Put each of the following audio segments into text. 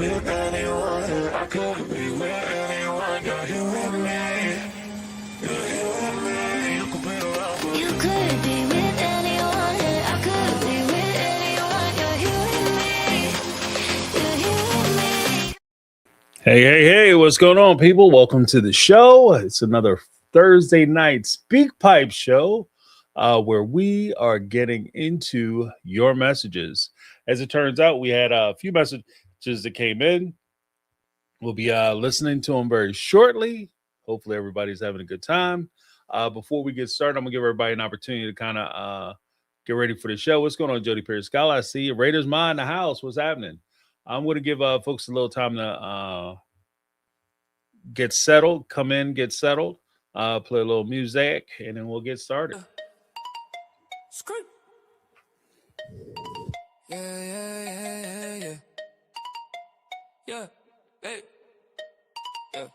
with anyone. I could be with anyone. You're here with me. You're here with me. You could be around for You could be with anyone, and I could be with anyone. You're here with me. You're here with me. Hey, what's going on, people? Welcome to the show. It's another Thursday night SpeakPipe show where we are getting into your messages. As it turns out, we had a few messages that came in. We'll be listening to them very shortly. Hopefully, everybody's having a good time. Before we get started, I'm going to give everybody an opportunity to kind of get ready for the show. What's going on, Jody Perry Scala? I see you. Raiders Ma in the house. What's happening? I'm going to give folks a little time to get settled, come in, get settled, play a little music, and then we'll get started. Scream. Yeah. Hey. Yeah.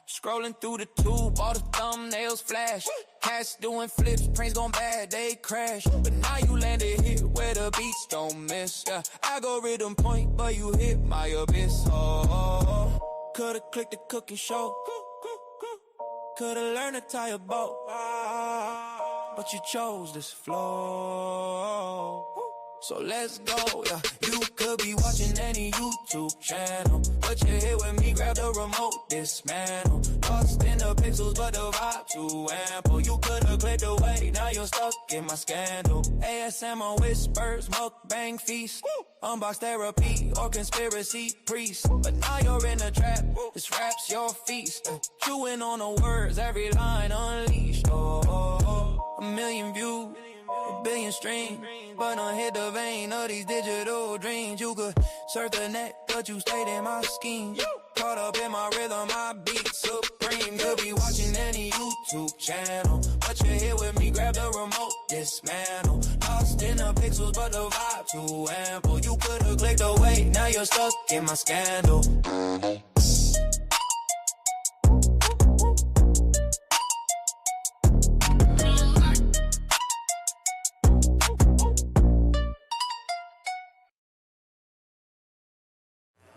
Scrolling through the tube, all the thumbnails flash. Cats doing flips, pranks gone bad, they crash. But now you landed here where the beats don't miss. Yeah, algorithm point, but you hit my abyss. Oh. Could've clicked the cooking show. Could've learned to tie a boat. But you chose this flow. So let's go, yeah. You could be watching any YouTube channel, but you're here with me, grab the remote, dismantle. Lost in the pixels, but the vibe too ample. You could've clicked away, now you're stuck in my scandal. ASMR whispers, mukbang feast, unbox therapy or conspiracy priest. But now you're in the trap, this rap's your feast. Chewing on the words, every line unleashed. A million views, a billion streams, but don't hit the vein of these digital dreams. You could surf the net, but you stayed in my scheme. Caught up in my rhythm, my beat supreme. Could be watching any YouTube channel, but you're here with me, grab the remote, dismantle. Lost in the pixels, but the vibe too ample. You could've clicked away, now you're stuck in my scandal.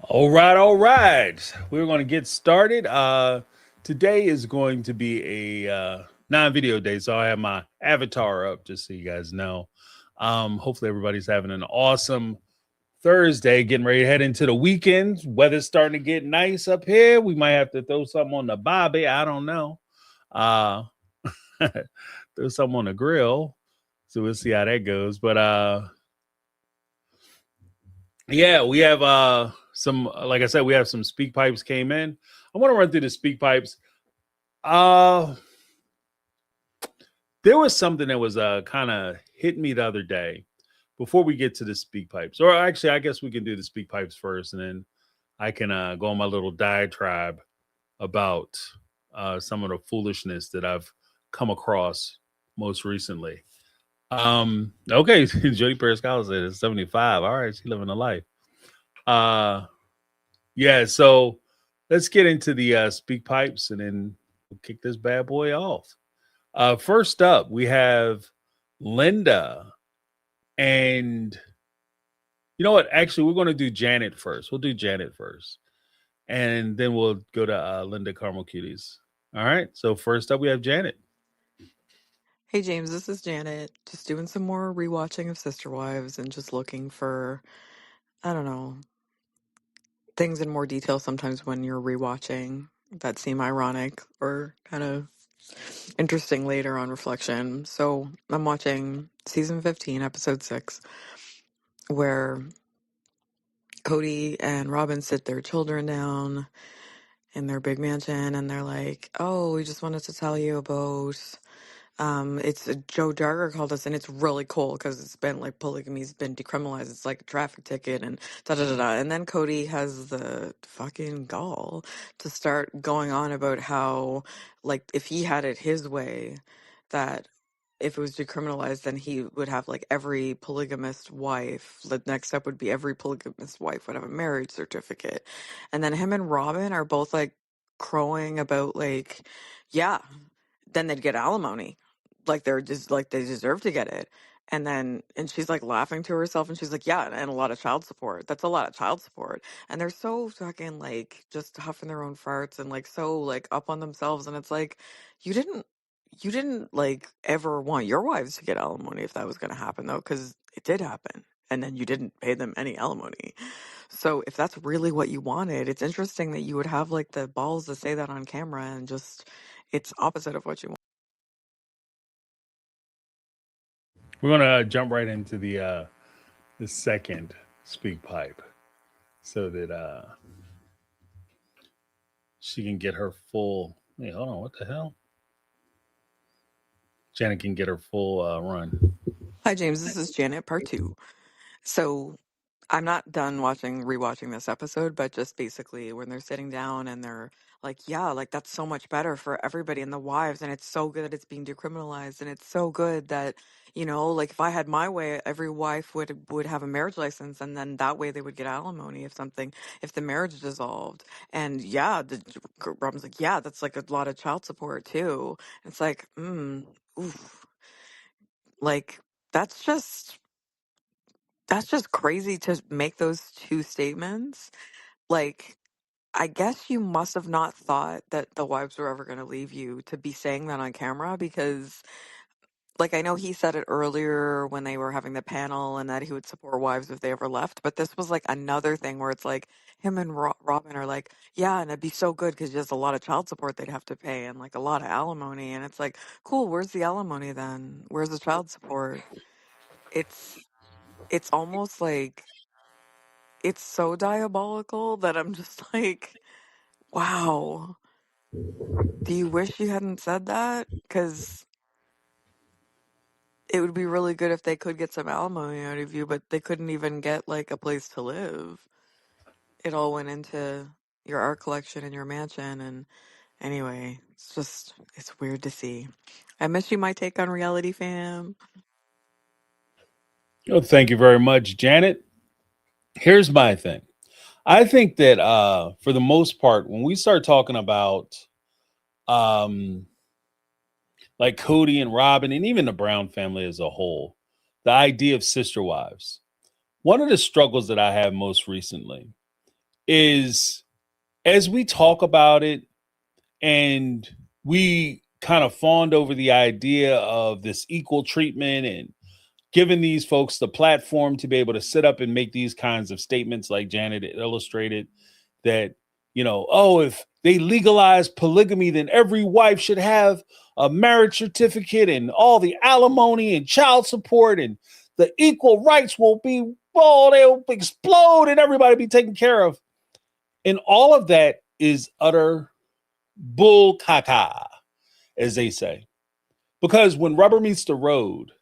All right. We're going to get started. Today is going to be a non-video day, so I have my avatar up just so you guys know. Hopefully everybody's having an awesome Thursday, getting ready to head into the weekend. Weather's starting to get nice up here. We might have to throw something on the bobby. I don't know. Throw something on the grill. So we'll see how that goes. But yeah, we have some, like I said, we have some speak pipes came in. I want to run through the speak pipes. There was something that was kind of hit me the other day before we get to the speak pipes. Or actually, I guess we can do the speak pipes first, and then I can go on my little diatribe about some of the foolishness that I've come across most recently. Okay, Jody Periscola said it's 75. All right, she's living a life. Yeah, so let's get into the speak pipes and then we'll kick this bad boy off. First up, we have Linda. And you know what? Actually, we're going to do Janet first. We'll do Janet first. And then we'll go to Linda Carmel Cuties. All right. So first up, we have Janet. Hey James, this is Janet. Just doing some more rewatching of Sister Wives and just looking for, I don't know, things in more detail sometimes when you're rewatching that seem ironic or kind of interesting later on reflection. So I'm watching season 15, episode 6, where Cody and Robin sit their children down in their big mansion and they're like, oh, we just wanted to tell you about it's Joe Jarger called us, and it's really cool because it's been like polygamy's been decriminalized. It's like a traffic ticket and da da da da. And then Cody has the fucking gall to start going on about how, like, if he had it his way, that if it was decriminalized, then he would have like every polygamist wife. The next step would be every polygamist wife would have a marriage certificate. And then him and Robin are both like crowing about like, yeah, then they'd get alimony. Like they're just like they deserve to get it. And she's like laughing to herself and she's like, yeah, and a lot of child support. That's a lot of child support. And they're so fucking like just huffing their own farts and like so like up on themselves. And it's like, you didn't, you didn't like ever want your wives to get alimony if that was going to happen though, because it did happen. And then you didn't pay them any alimony. So if that's really what you wanted, it's interesting that you would have like the balls to say that on camera and just, it's opposite of what you want. We're gonna jump right into the second speak pipe so that she can get her full. Hey, hold on, what the hell? Janet can get her full run. Hi, James. This is Janet, part two. So I'm not done rewatching this episode, but just basically when they're sitting down and they're like, yeah, like that's so much better for everybody and the wives. And it's so good that it's being decriminalized. And it's so good that, like if I had my way, every wife would have a marriage license. And then that way they would get alimony if the marriage dissolved. And yeah, Robin's like, yeah, that's like a lot of child support too. It's like, oof, like that's just crazy to make those two statements. Like, I guess you must have not thought that the wives were ever going to leave you to be saying that on camera because, like, I know he said it earlier when they were having the panel and that he would support wives if they ever left. But this was like another thing where it's like him and Robin are like, yeah, and it'd be so good because there's a lot of child support they'd have to pay and like a lot of alimony. And it's like, cool, where's the alimony then? Where's the child support? It's, it's almost like, it's so diabolical that I'm just like, wow. Do you wish you hadn't said that? Because it would be really good if they could get some alimony out of you, but they couldn't even get like a place to live. It all went into your art collection and your mansion. And anyway, it's weird to see. I miss you, my take on reality fam. Oh, thank you very much, Janet. Here's my thing. I think that for the most part, when we start talking about um, like Cody and Robin and even the Brown family as a whole, the idea of sister wives, one of the struggles that I have most recently is as we talk about it and we kind of fawned over the idea of this equal treatment and giving these folks the platform to be able to sit up and make these kinds of statements like Janet illustrated that, oh, if they legalize polygamy, then every wife should have a marriage certificate and all the alimony and child support and the equal rights will be, oh, they'll explode and everybody be taken care of. And all of that is utter bull caca, as they say. Because when rubber meets the road,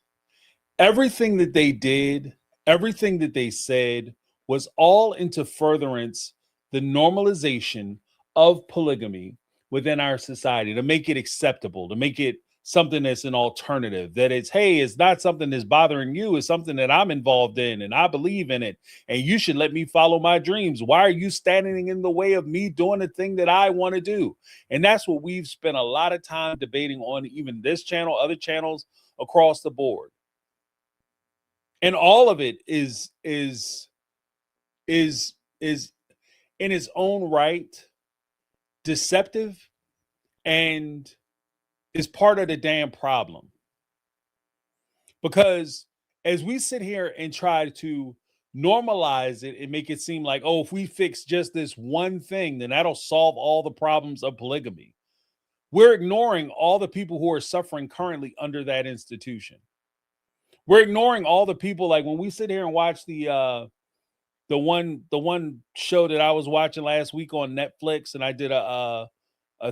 everything that they did, everything that they said was all into furtherance the normalization of polygamy within our society to make it acceptable, to make it something that's an alternative, that it's, hey, it's not something that's bothering you, it's something that I'm involved in and I believe in it. And you should let me follow my dreams. Why are you standing in the way of me doing the thing that I want to do? And that's what we've spent a lot of time debating on, even this channel, other channels across the board. And all of it is in its own right deceptive and is part of the damn problem. Because as we sit here and try to normalize it and make it seem like, oh, if we fix just this one thing, then that'll solve all the problems of polygamy. We're ignoring all the people who are suffering currently under that institution. We're ignoring all the people, like when we sit here and watch the one show that I was watching last week on Netflix, and I did a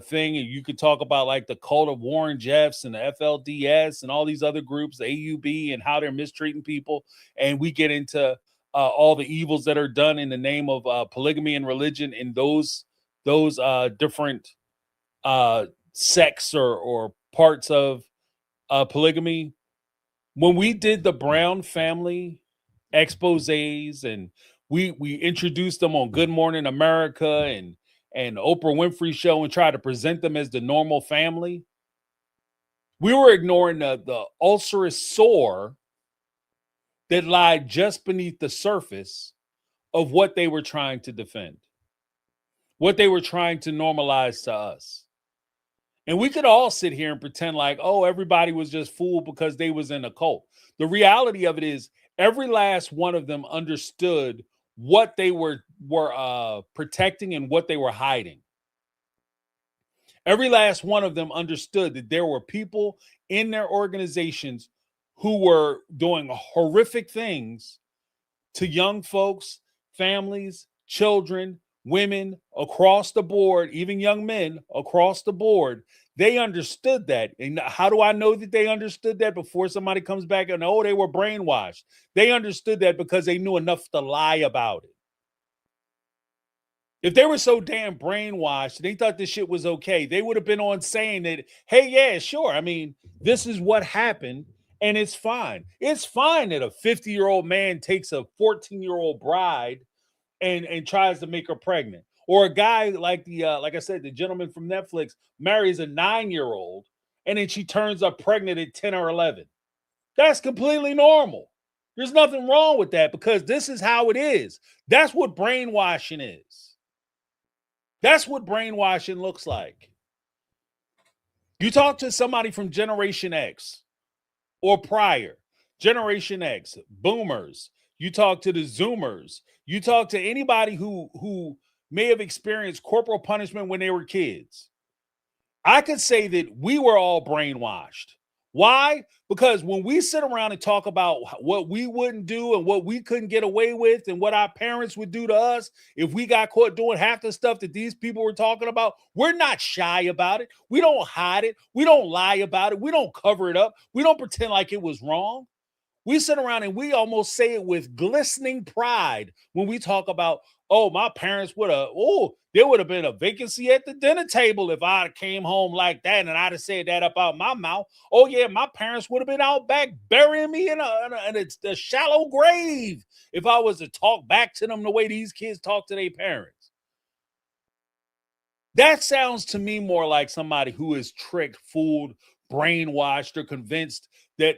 thing, and you could talk about like the cult of Warren Jeffs and the FLDS and all these other groups, the AUB, and how they're mistreating people, and we get into all the evils that are done in the name of polygamy and religion in those different sects or parts of polygamy. When we did the Brown family exposés and we introduced them on Good Morning America and Oprah Winfrey show and tried to present them as the normal family, we were ignoring the ulcerous sore that lie just beneath the surface of what they were trying to defend, what they were trying to normalize to us. And we could all sit here and pretend like, oh, everybody was just fooled because they was in a cult. The reality of it is every last one of them understood what they were protecting and what they were hiding. Every last one of them understood that there were people in their organizations who were doing horrific things to young folks, families, children, women across the board, even young men across the board. They understood that. And how do I know that they understood that before somebody comes back and, oh, they were brainwashed? They understood that because they knew enough to lie about it. If they were so damn brainwashed, they thought this shit was okay, they would have been on saying that, hey, yeah, sure. I mean, this is what happened and it's fine. It's fine that a 50-year-old man takes a 14-year-old bride and tries to make her pregnant. Or a guy like like I said, the gentleman from Netflix marries a 9-year-old and then she turns up pregnant at 10 or 11. That's completely normal. There's nothing wrong with that because this is how it is. That's what brainwashing is. That's what brainwashing looks like. You talk to somebody from Generation X or prior, Generation X, boomers, you talk to the Zoomers, you talk to anybody who may have experienced corporal punishment when they were kids. I could say that we were all brainwashed. Why? Because when we sit around and talk about what we wouldn't do and what we couldn't get away with and what our parents would do to us if we got caught doing half the stuff that these people were talking about, we're not shy about it. We don't hide it. We don't lie about it. We don't cover it up. We don't pretend like it was wrong. We sit around and we almost say it with glistening pride when we talk about, oh, my parents would have, oh, there would have been a vacancy at the dinner table if I came home like that and I'd have said that up out my mouth. Oh, yeah, my parents would have been out back burying me in a shallow grave if I was to talk back to them the way these kids talk to their parents. That sounds to me more like somebody who is tricked, fooled, brainwashed, or convinced that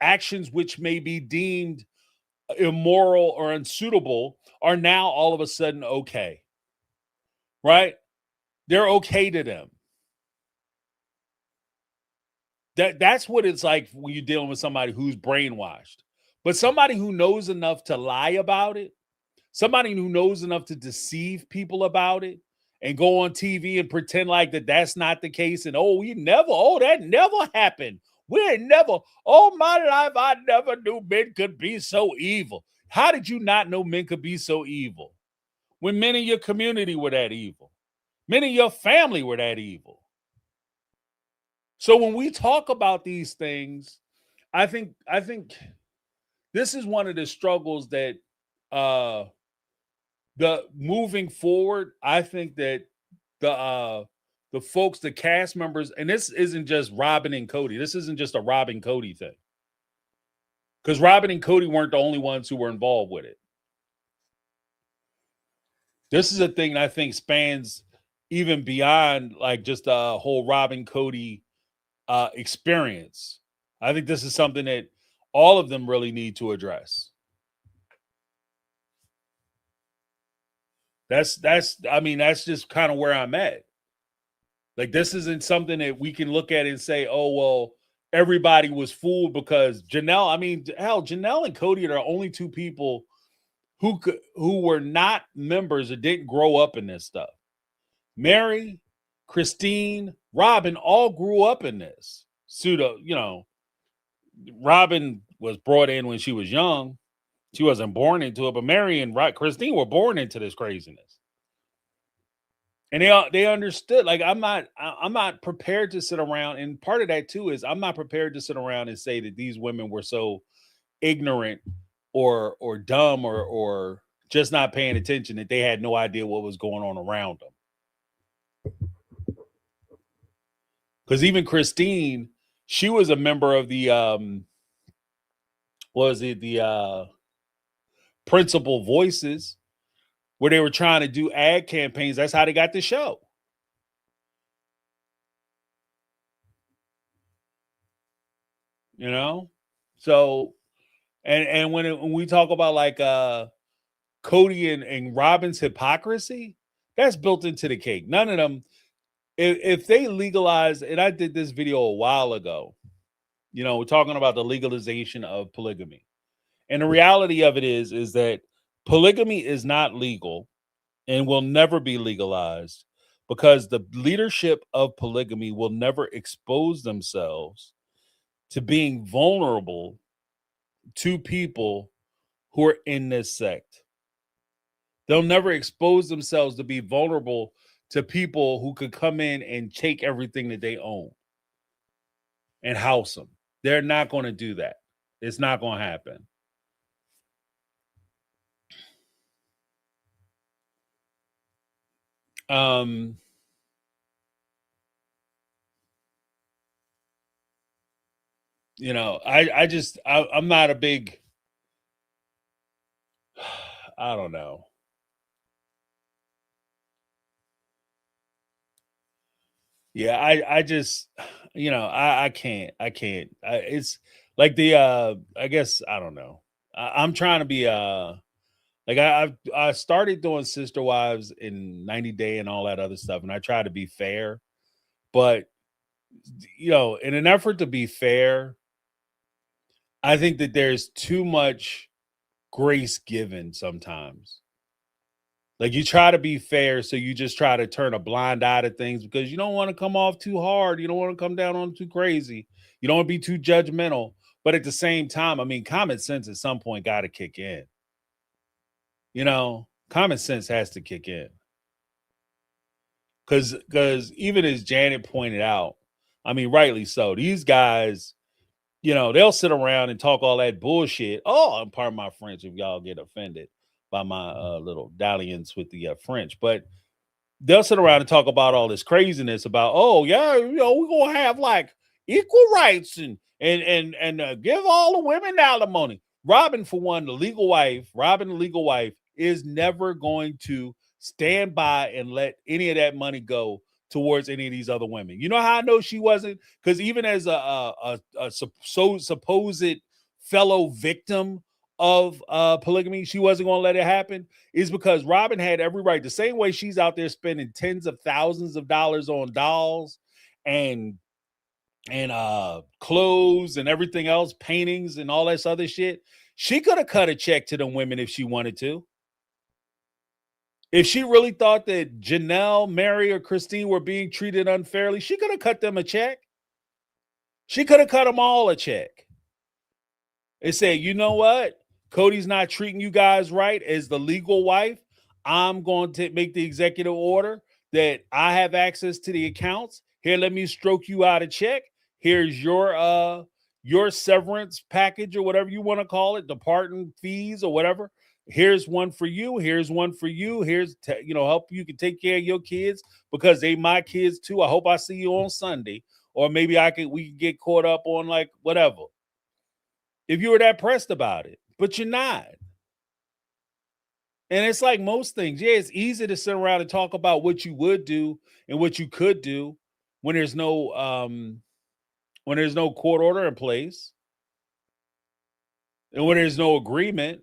actions which may be deemed immoral or unsuitable are now all of a sudden okay. Right? They're okay to them. That's what it's like when you're dealing with somebody who's brainwashed. But somebody who knows enough to lie about it, somebody who knows enough to deceive people about it and go on TV and pretend like that's not the case and that never happened. We never, all my life, I never knew men could be so evil. How did you not know men could be so evil? When men in your community were that evil. Men in your family were that evil. So when we talk about these things, I think this is one of the struggles that the moving forward, I think that the folks, the cast members, and this isn't just Robin and Cody. This isn't just a Robin Cody thing. Because Robin and Cody weren't the only ones who were involved with it. This is a thing that I think spans even beyond like just a whole Robin Cody experience. I think this is something that all of them really need to address. That's just kind of where I'm at. Like, this isn't something that we can look at and say, oh, well, everybody was fooled because Janelle and Cody are the only two people who were not members or didn't grow up in this stuff. Mary, Christine, Robin all grew up in this. Robin was brought in when she was young. She wasn't born into it, but Mary and Christine were born into this craziness. And they understood. Like, I'm not prepared to sit around, and part of that too is I'm not prepared to sit around and say that these women were so ignorant or dumb or just not paying attention that they had no idea what was going on around them. Because even Christine, she was a member of the Principal Voices, where they were trying to do ad campaigns. That's how they got the show. So And when we talk about like Cody and Robin's hypocrisy, that's built into the cake. None of them, if they legalize, and I did this video a while ago, we're talking about the legalization of polygamy. And the reality of it is that polygamy is not legal and will never be legalized because the leadership of polygamy will never expose themselves to being vulnerable to people who are in this sect. They'll never expose themselves to be vulnerable to people who could come in and take everything that they own and house them. They're not going to do that. It's not going to happen. I'm not a big, I don't know. Yeah, I just, I can't. It's like I guess, I don't know. I'm trying to be, like I started doing Sister Wives in 90 Day and all that other stuff, and I try to be fair, but in an effort to be fair, I think that there's too much grace given sometimes. Like you try to be fair, so you just try to turn a blind eye to things because you don't want to come off too hard. You don't want to come down on too crazy. You don't want to be too judgmental. But at the same time, I mean, common sense at some point got to kick in. Common sense has to kick in. Because even as Janet pointed out, I mean, rightly so, these guys, they'll sit around and talk all that bullshit. Oh, I'm pardon my French if y'all get offended by my little dalliance with the French, but they'll sit around and talk about all this craziness about, oh yeah, we're gonna have like equal rights and give all the women alimony. Robin, for one, the legal wife, is never going to stand by and let any of that money go towards any of these other women. You know how I know she wasn't? Because even as a supposed fellow victim of polygamy, she wasn't going to let it happen, is because Robin had every right. The same way she's out there spending tens of thousands of dollars on dolls and clothes and everything else, paintings and all this other shit, she could have cut a check to them women if she wanted to. If she really thought that Janelle, Mary, or Christine were being treated unfairly, she could have cut them a check. She could have cut them all a check. And said, you know what? Cody's not treating you guys right as the legal wife. I'm going to make the executive order that I have access to the accounts. Here, let me stroke you out a check. Here's your severance package or whatever you want to call it, departing fees or whatever. Here's one for you. Here's one for you. Here's help you can take care of your kids because they my kids too. I hope I see you on Sunday, or maybe we can get caught up on like whatever. If you were that pressed about it, but you're not. And it's like most things. Yeah, it's easy to sit around and talk about what you would do and what you could do when there's no court order in place and when there's no agreement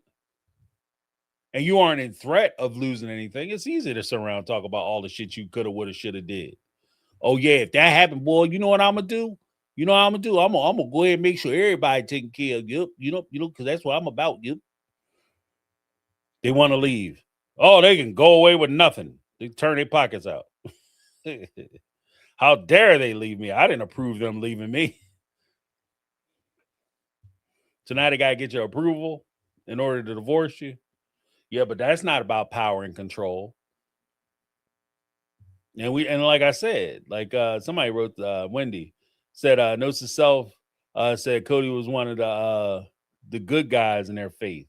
and you aren't in threat of losing anything. It's easy to sit around and talk about all the shit you could have, would have, should have did. Oh yeah, if that happened, boy, you know what I'm gonna do? You know what I'm gonna do? I'm gonna go ahead and make sure everybody taking care of you. Because that's what I'm about. You. They want to leave. Oh, they can go away with nothing. They turn their pockets out. How dare they leave me? I didn't approve them leaving me. So now they gotta get your approval in order to divorce you. Yeah, but that's not about power and control. And like I said, like somebody wrote, Wendy said, notes to self, said Cody was one of the good guys in their faith.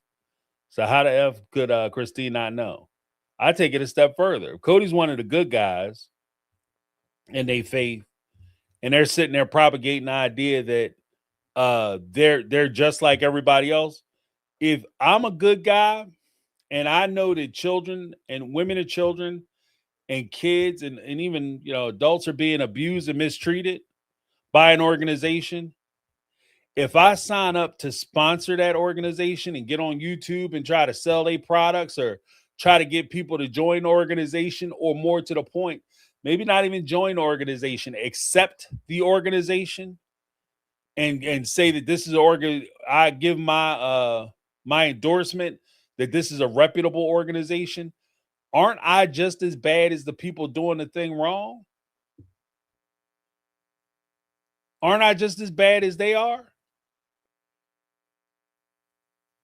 So how the F could Christine not know? I take it a step further. Cody's one of the good guys in their faith, and they're sitting there propagating the idea that they're just like everybody else. If I'm a good guy and I know that children and women and children and kids and even adults are being abused and mistreated by an organization, if I sign up to sponsor that organization and get on YouTube and try to sell their products or try to get people to join the organization, or more to the point, maybe not even join the organization, accept the organization and say that this is I give my endorsement that this is a reputable organization, aren't I just as bad as the people doing the thing wrong? Aren't I just as bad as they are?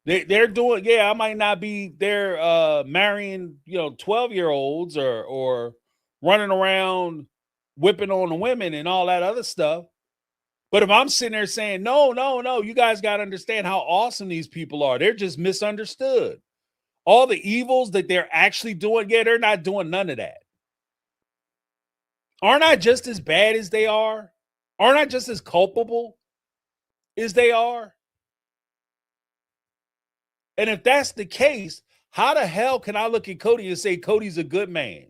They're doing, yeah, I might not be there marrying, 12-year-olds or running around whipping on the women and all that other stuff. But if I'm sitting there saying, no, you guys got to understand how awesome these people are. They're just misunderstood. All the evils that they're actually doing, yeah, they're not doing none of that. Aren't I just as bad as they are? Aren't I just as culpable as they are? And if that's the case, how the hell can I look at Cody and say Cody's a good man?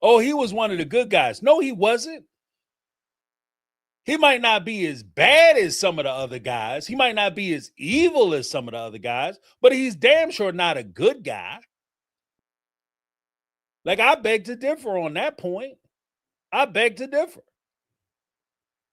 Oh, he was one of the good guys. No, he wasn't. He might not be as bad as some of the other guys. He might not be as evil as some of the other guys, but he's damn sure not a good guy. Like, I beg to differ on that point. I beg to differ.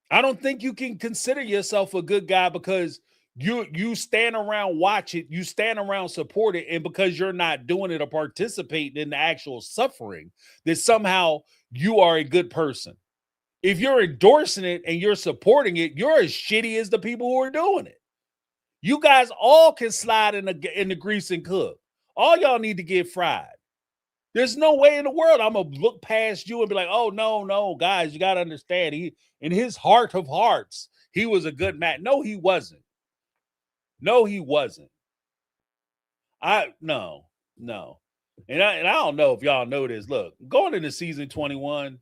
I don't think you can consider yourself a good guy because you stand around, watch it, you stand around, support it, and because you're not doing it or participating in the actual suffering, that somehow you are a good person. If you're endorsing it and you're supporting it, you're as shitty as the people who are doing it. You guys all can slide in the grease and cook. All y'all need to get fried. There's no way in the world I'm going to look past you and be like, oh, no, guys, you got to understand. He, in his heart of hearts, he was a good man. No, he wasn't. No, he wasn't. No. And I don't know if y'all know this. Look, going into season 21,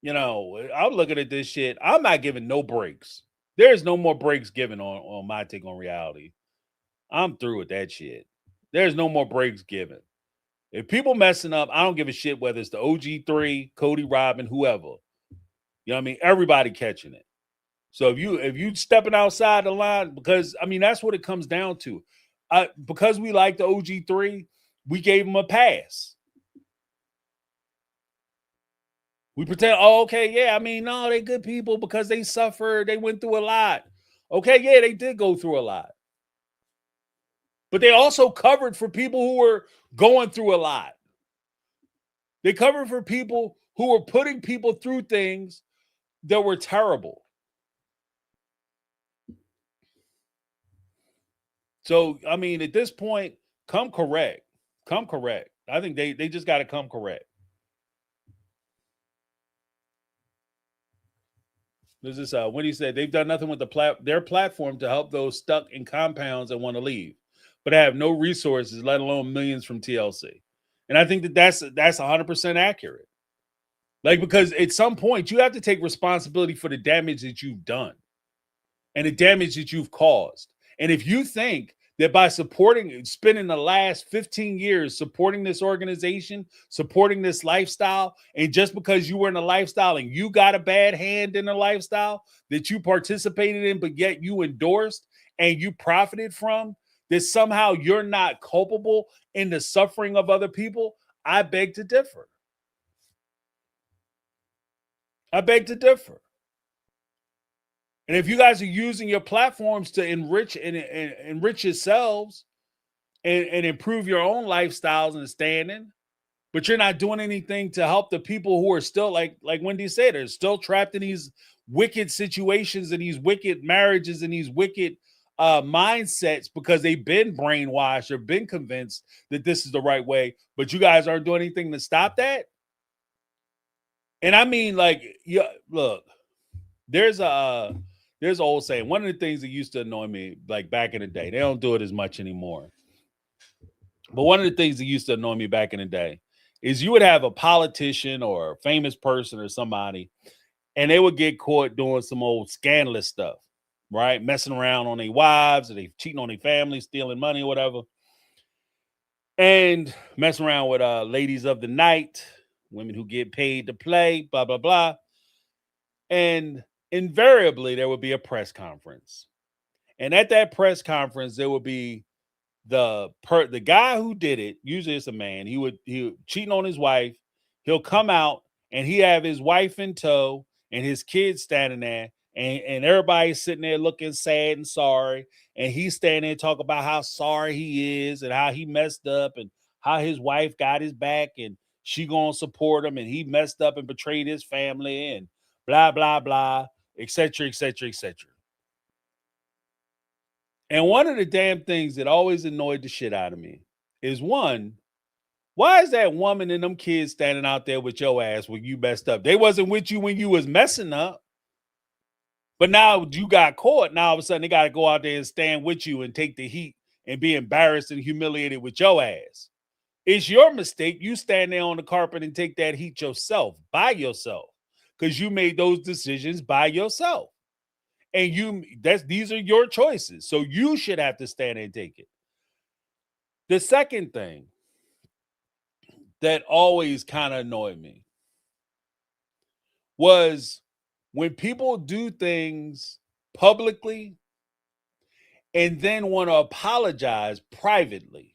I'm looking at this shit. I'm not giving no breaks. There's no more breaks given on my take on reality. I'm through with that shit. There's no more breaks given. If people messing up, I don't give a shit whether it's the OG3, Cody, Robin, whoever. You know what I mean? Everybody catching it. So if you stepping outside the line, because I mean that's what it comes down to. Because we like the OG3, we gave them a pass. We pretend, oh, okay, yeah, I mean, no, they good people because they suffered, they went through a lot. Okay, yeah, they did go through a lot. But they also covered for people who were going through a lot. They covered for people who were putting people through things that were terrible. So, I mean, at this point, come correct. Come correct. I think they just got to come correct. This is Wendy said they've done nothing with their platform to help those stuck in compounds and want to leave, but have no resources, let alone millions from TLC. And I think that's 100% accurate. Like, because at some point you have to take responsibility for the damage that you've done and the damage that you've caused. And if you think that by spending the last 15 years supporting this organization, supporting this lifestyle, and just because you were in a lifestyle and you got a bad hand in a lifestyle that you participated in, but yet you endorsed and you profited from, that somehow you're not culpable in the suffering of other people, I beg to differ. I beg to differ. And if you guys are using your platforms to enrich yourselves and improve your own lifestyles and standing, but you're not doing anything to help the people who are still, like Wendy said, are still trapped in these wicked situations and these wicked marriages and these wicked mindsets because they've been brainwashed or been convinced that this is the right way, but you guys aren't doing anything to stop that. And I mean, like, yeah, look, there's an old saying. One of the things that used to annoy me, like back in the day, they don't do it as much anymore. But one of the things that used to annoy me back in the day is you would have a politician or a famous person or somebody, and they would get caught doing some old scandalous stuff, right? Messing around on their wives, or they cheating on their family, stealing money or whatever. And messing around with ladies of the night, women who get paid to play, blah, blah, blah. And invariably there would be a press conference. And at that press conference, there would be the guy who did it. Usually it's a man. He would cheating on his wife. He'll come out and he have his wife in tow and his kids standing there, and everybody's sitting there looking sad and sorry. And he's standing there talking about how sorry he is and how he messed up and how his wife got his back and she gonna support him, and he messed up and betrayed his family and blah blah blah, etc., etc., etc. And one of the damn things that always annoyed the shit out of me is, one, why is that woman and them kids standing out there with your ass when you messed up? They wasn't with you when you was messing up. But now you got caught. Now all of a sudden they got to go out there and stand with you and take the heat and be embarrassed and humiliated with your ass. It's your mistake. You stand there on the carpet and take that heat yourself, by yourself, because you made those decisions by yourself. And these are your choices. So you should have to stand and take it. The second thing that always kind of annoyed me was when people do things publicly and then want to apologize privately.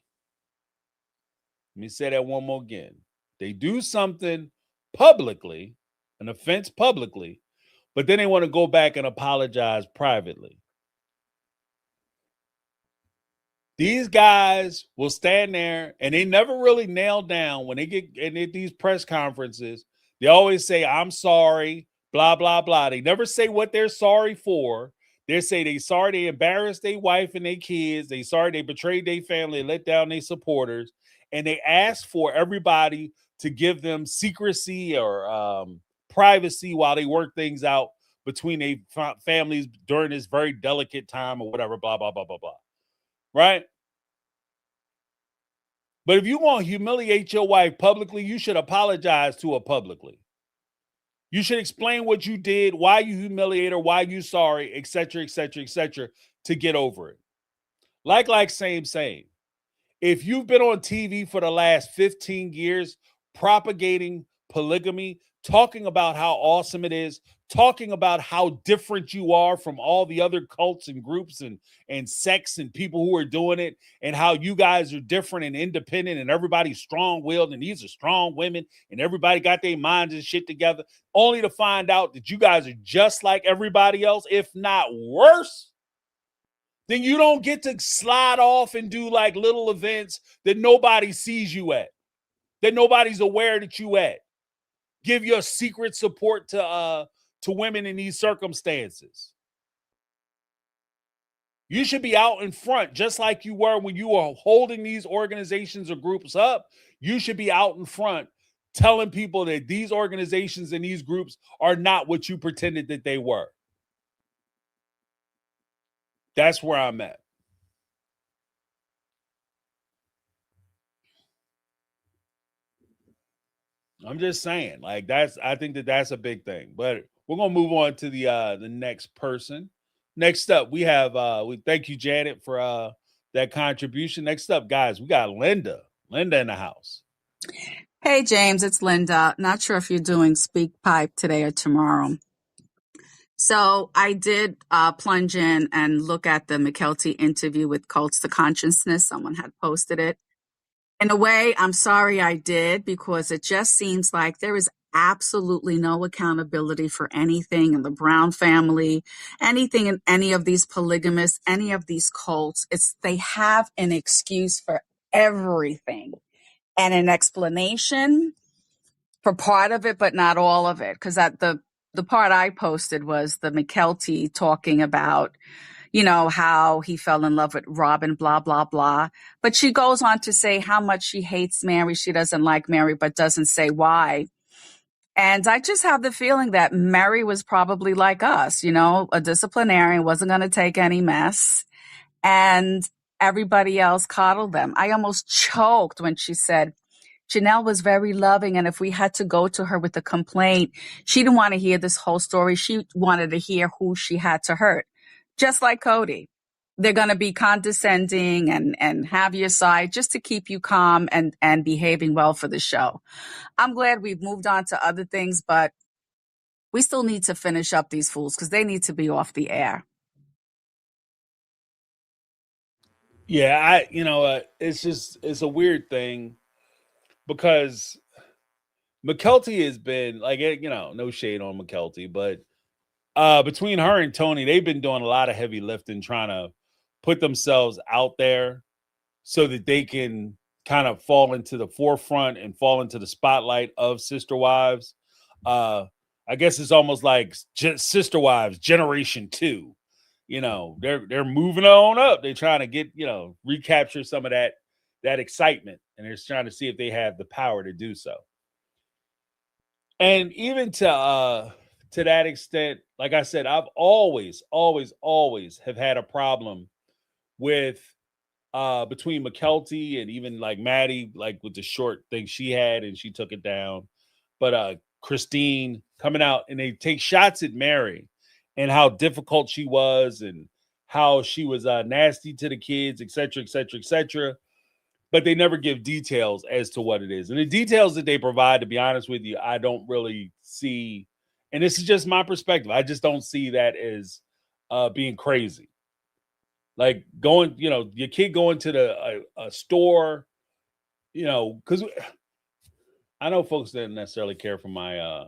Let me say that one more again. They do something publicly, an offense publicly, but then they want to go back and apologize privately. These guys will stand there and they never really nail down when they get at these press conferences. They always say, I'm sorry, blah, blah, blah. They never say what they're sorry for. They say they sorry they embarrassed their wife and their kids. They sorry they betrayed their family, let down their supporters. And they ask for everybody to give them secrecy or privacy while they work things out between their families during this very delicate time or whatever, blah, blah, blah, blah, blah. Right? But if you want to humiliate your wife publicly, you should apologize to her publicly. You should explain what you did, why you humiliate her, why you sorry, etc., etc., etc., to get over it. Like, same. If you've been on TV for the last 15 years propagating polygamy, talking about how awesome it is, talking about how different you are from all the other cults and groups and sects and people who are doing it, and how you guys are different and independent and everybody's strong-willed and these are strong women and everybody got their minds and shit together, only to find out that you guys are just like everybody else, if not worse, then you don't get to slide off and do like little events that nobody sees you at, that nobody's aware that you at. Give your secret support to women in these circumstances. You should be out in front, just like you were when you were holding these organizations or groups up. You should be out in front telling people that these organizations and these groups are not what you pretended that they were. That's where I'm at. I'm just saying, like, I think that's a big thing. But we're gonna move on to the next person. Next up, we have we thank you, Janet, for that contribution. Next up, guys, we got Linda. Linda in the house. Hey, James, it's Linda. Not sure if you're doing SpeakPipe today or tomorrow. So I did plunge in and look at the McKelty interview with Cults to Consciousness. Someone had posted it. In a way, I'm sorry I did, because it just seems like there is absolutely no accountability for anything in the Brown family, anything in any of these polygamists, any of these cults. They have an excuse for everything and an explanation for part of it, but not all of it. Because the part I posted was the McKelty talking about, how he fell in love with Robin, blah, blah, blah. But she goes on to say how much she hates Mary. She doesn't like Mary, but doesn't say why. And I just have the feeling that Mary was probably like us, a disciplinarian, wasn't going to take any mess. And everybody else coddled them. I almost choked when she said, Janelle was very loving, and if we had to go to her with a complaint, she didn't want to hear this whole story. She wanted to hear who she had to hurt. Just like Cody. They're going to be condescending and have your side just to keep you calm and behaving well for the show. I'm glad we've moved on to other things, but we still need to finish up these fools because they need to be off the air. Yeah, it's a weird thing because McKelty has been like, no shade on McKelty, but between her and Tony, they've been doing a lot of heavy lifting, trying to put themselves out there so that they can kind of fall into the forefront and fall into the spotlight of Sister Wives. I guess it's almost like Sister Wives Generation 2. They're moving on up. They're trying to get, recapture some of that excitement, and they're trying to see if they have the power to do so. And even to that extent, like I said, I've always have had a problem with between McKelty and even like Maddie, like with the short thing she had and she took it down. But Christine coming out and they take shots at Mary and how difficult she was and how she was nasty to the kids, etc., etc., etc. But they never give details as to what it is. And the details that they provide, to be honest with you, I don't really see. And this is just my perspective. I just don't see that as being crazy. Like going, your kid going to a store, because I know folks didn't necessarily care for my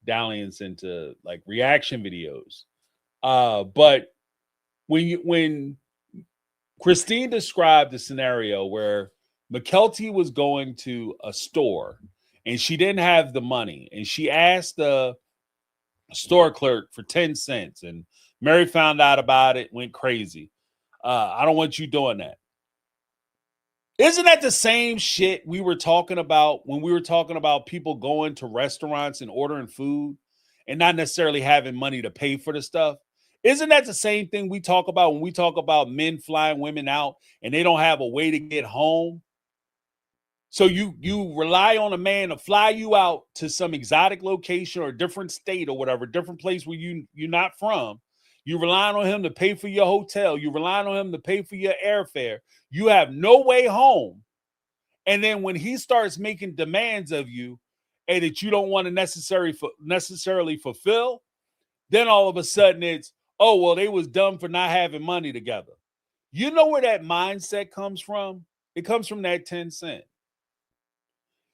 dalliance into like reaction videos. But when Christine described the scenario where McKelty was going to a store and she didn't have the money and she asked the store clerk for 10 cents and Mary found out about it, went crazy. I don't want you doing that. Isn't that the same shit we were talking about when we were talking about people going to restaurants and ordering food and not necessarily having money to pay for the stuff? Isn't that the same thing we talk about when we talk about men flying women out and they don't have a way to get home? So you rely on a man to fly you out to some exotic location or a different state or whatever, different place where you're not from. You rely on him to pay for your hotel. You rely on him to pay for your airfare. You have no way home. And then when he starts making demands of you and that you don't want to necessarily fulfill, then all of a sudden it's, oh, well, they was dumb for not having money together. You know where that mindset comes from? It comes from that 10 cent.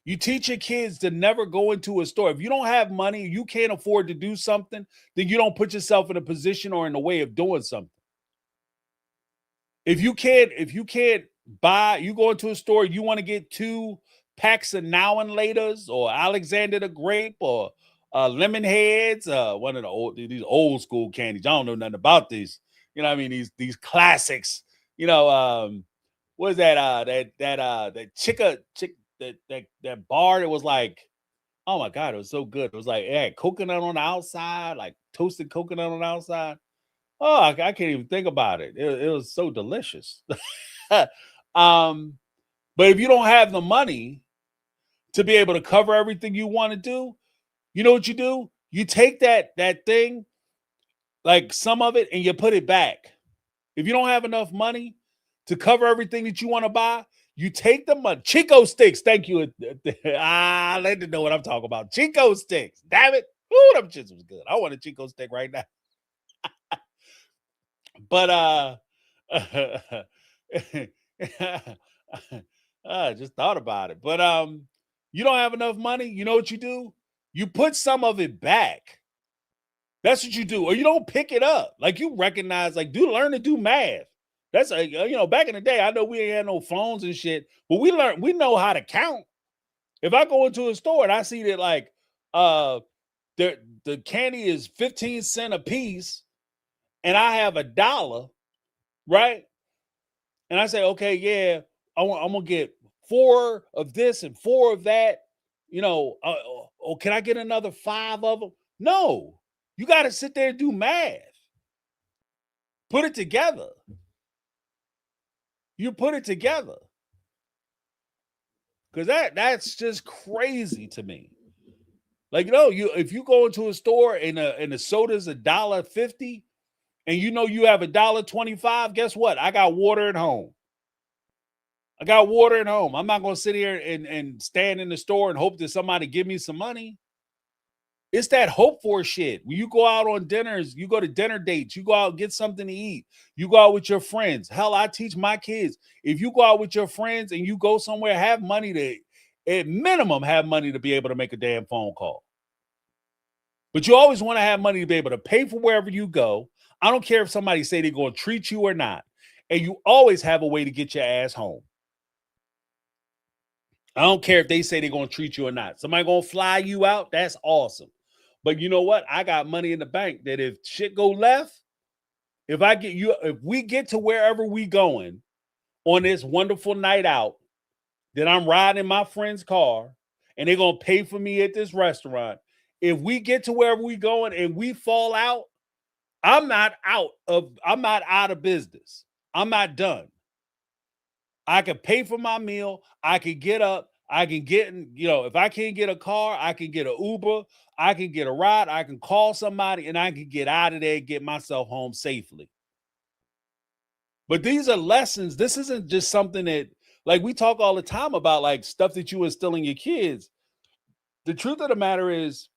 You teach your kids to never go into a store. If you don't have money, you can't afford to do something, then you don't put yourself in a position or in the way of doing something. If you can't buy, you go into a store, you want to get 2 packs of Now and Laters or Alexander the Grape or Lemon Heads, one of these old school candies. I don't know nothing about these. You know what I mean? These classics. What is that? That that bar that was like, oh my God, it was so good. It was like, it had coconut on the outside, like toasted coconut on the outside. Oh, I can't even think about it. It was so delicious. But if you don't have the money to be able to cover everything you want to do, you know what you do? You take that thing, like some of it, and you put it back. If you don't have enough money to cover everything that you want to buy, you take the money. Chico sticks. Thank you. Let them know what I'm talking about. Chico sticks. Damn it. Ooh, them shits was good. I want a Chico stick right now. But I just thought about it. But you don't have enough money. You know what you do? You put some of it back. That's what you do. Or you don't pick it up. Like you recognize, like, learn to do math. That's back in the day, I know we ain't had no phones and shit, but we know how to count. If I go into a store and I see that like the candy is 15 cents a piece and I have $1, right? And I say, okay, yeah, I'm gonna get 4 of this and 4 of that. Can I get another 5 of them? No, you got to sit there and do math. Put it together. You put it together. Because that's just crazy to me. Like, if you go into a store and the soda's $1.50 and you have $1.25, guess what? I got water at home. I'm not going to sit here and stand in the store and hope that somebody give me some money. It's that hope for shit. When you go out on dinners, you go to dinner dates, you go out and get something to eat, you go out with your friends. Hell, I teach my kids. If you go out with your friends and you go somewhere, have money to, at minimum, have money to be able to make a damn phone call. But you always want to have money to be able to pay for wherever you go. I don't care if somebody say they're going to treat you or not. And you always have a way to get your ass home. I don't care if they say they're going to treat you or not. Somebody going to fly you out, that's awesome. But you know what? I got money in the bank that if shit go left, if we get to wherever we going on this wonderful night out, then I'm riding my friend's car and they're going to pay for me at this restaurant. If we get to wherever we going and we fall out, I'm not out of business. I'm not done. I can pay for my meal. I can get up. I can get in, if I can't get a car, I can get an Uber. I can get a ride. I can call somebody and I can get out of there and get myself home safely. But these are lessons. This isn't just something that, like, we talk all the time about, like, stuff that you instill in your kids. The truth of the matter is,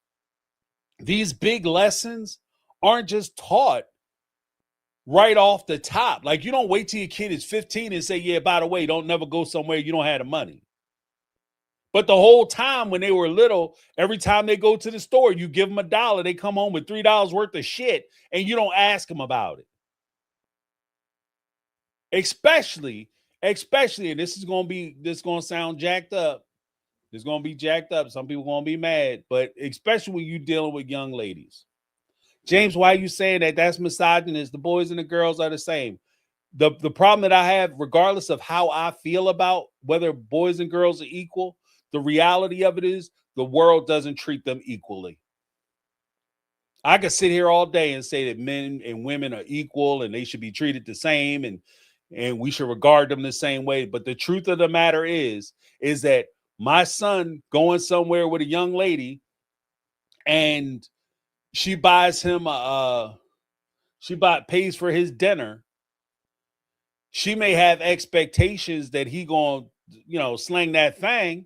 these big lessons aren't just taught right off the top. Like, you don't wait till your kid is 15 and say, yeah, by the way, don't never go somewhere you don't have the money. But the whole time when they were little, every time they go to the store, you give them $1, they come home with $3 worth of shit, and you don't ask them about it. Especially, and this is gonna sound jacked up. It's gonna be jacked up. Some people gonna be mad, but especially when you're dealing with young ladies. James, why are you saying that? That's misogynist. The boys and the girls are the same. The problem that I have, regardless of how I feel about whether boys and girls are equal, the reality of it is the world doesn't treat them equally. I could sit here all day and say that men and women are equal and they should be treated the same and we should regard them the same way. But the truth of the matter is that my son going somewhere with a young lady and she buys him pays for his dinner. She may have expectations that he gonna, slang that thing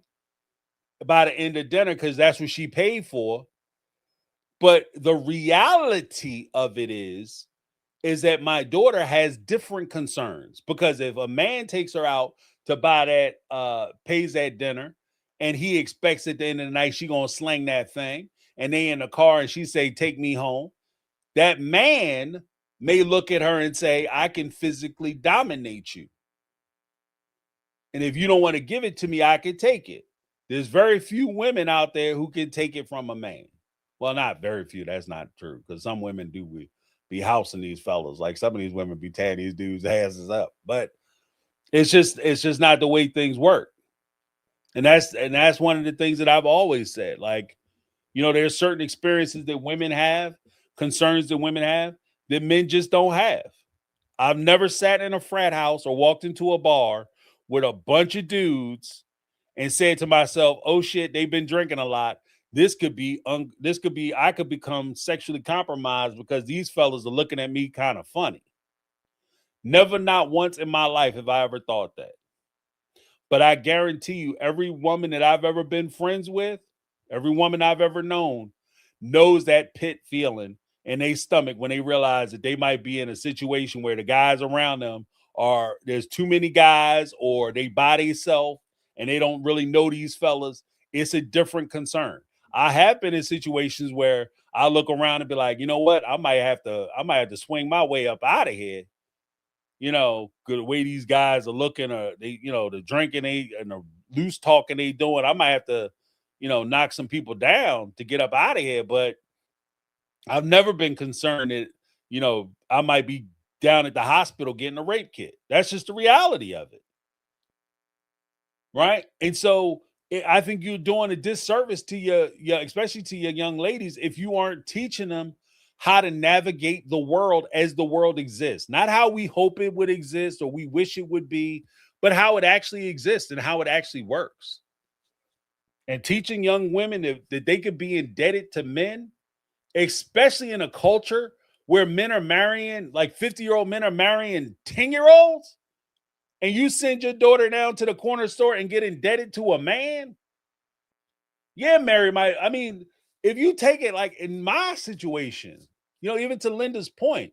by the end of dinner because that's what she paid for. But the reality of it is that my daughter has different concerns, because if a man takes her out to buy that, pays that dinner, and he expects at the end of the night she gonna slang that thing, and they in the car and she say, take me home, that man may look at her and say, I can physically dominate you. And if you don't want to give it to me, I can take it. There's very few women out there who can take it from a man. Well, not very few. That's not true, because some women do be housing these fellas. Like, some of these women be tearing these dudes' asses up. But it's just not the way things work. And that's one of the things that I've always said. Like, there's certain experiences that women have, concerns that women have, that men just don't have. I've never sat in a frat house or walked into a bar with a bunch of dudes and said to myself, oh shit, they've been drinking a lot. I could become sexually compromised because these fellas are looking at me kind of funny. Never, not once in my life have I ever thought that. But I guarantee you, every woman that I've ever been friends with, every woman I've ever known, knows that pit feeling in their stomach when they realize that they might be in a situation where the guys around them there's too many guys, or they by themselves and they don't really know these fellas. It's a different concern. I have been in situations where I look around and be like, you know what? I might have to swing my way up out of here. The way these guys are looking, or they, the drinking and the loose talking they doing, I might have to, knock some people down to get up out of here. But I've never been concerned that, I might be down at the hospital getting a rape kit. That's just the reality of it. Right. And so I think you're doing a disservice to your, especially to your young ladies, if you aren't teaching them how to navigate the world as the world exists. Not how we hope it would exist or we wish it would be, but how it actually exists and how it actually works. And teaching young women that they could be indebted to men, especially in a culture where men are marrying, like 50-year-old men are marrying 10-year-olds, and you send your daughter down to the corner store and get indebted to a man. Yeah, if you take it like in my situation, even to Linda's point,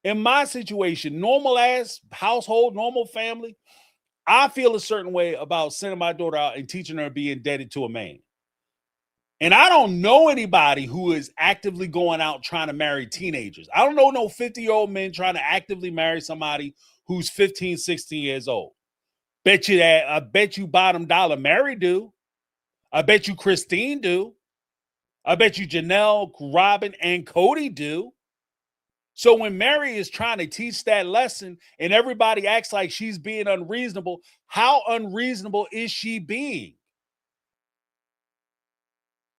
in my situation, normal ass household, normal family, I feel a certain way about sending my daughter out and teaching her to be indebted to a man. And I don't know anybody who is actively going out trying to marry teenagers. I don't know no 50-year-old men trying to actively marry somebody who's 15, 16 years old. I bet you bottom dollar Mary do. I bet you Christine do. I bet you Janelle, Robin, and Cody do. So when Mary is trying to teach that lesson and everybody acts like she's being unreasonable, how unreasonable is she being?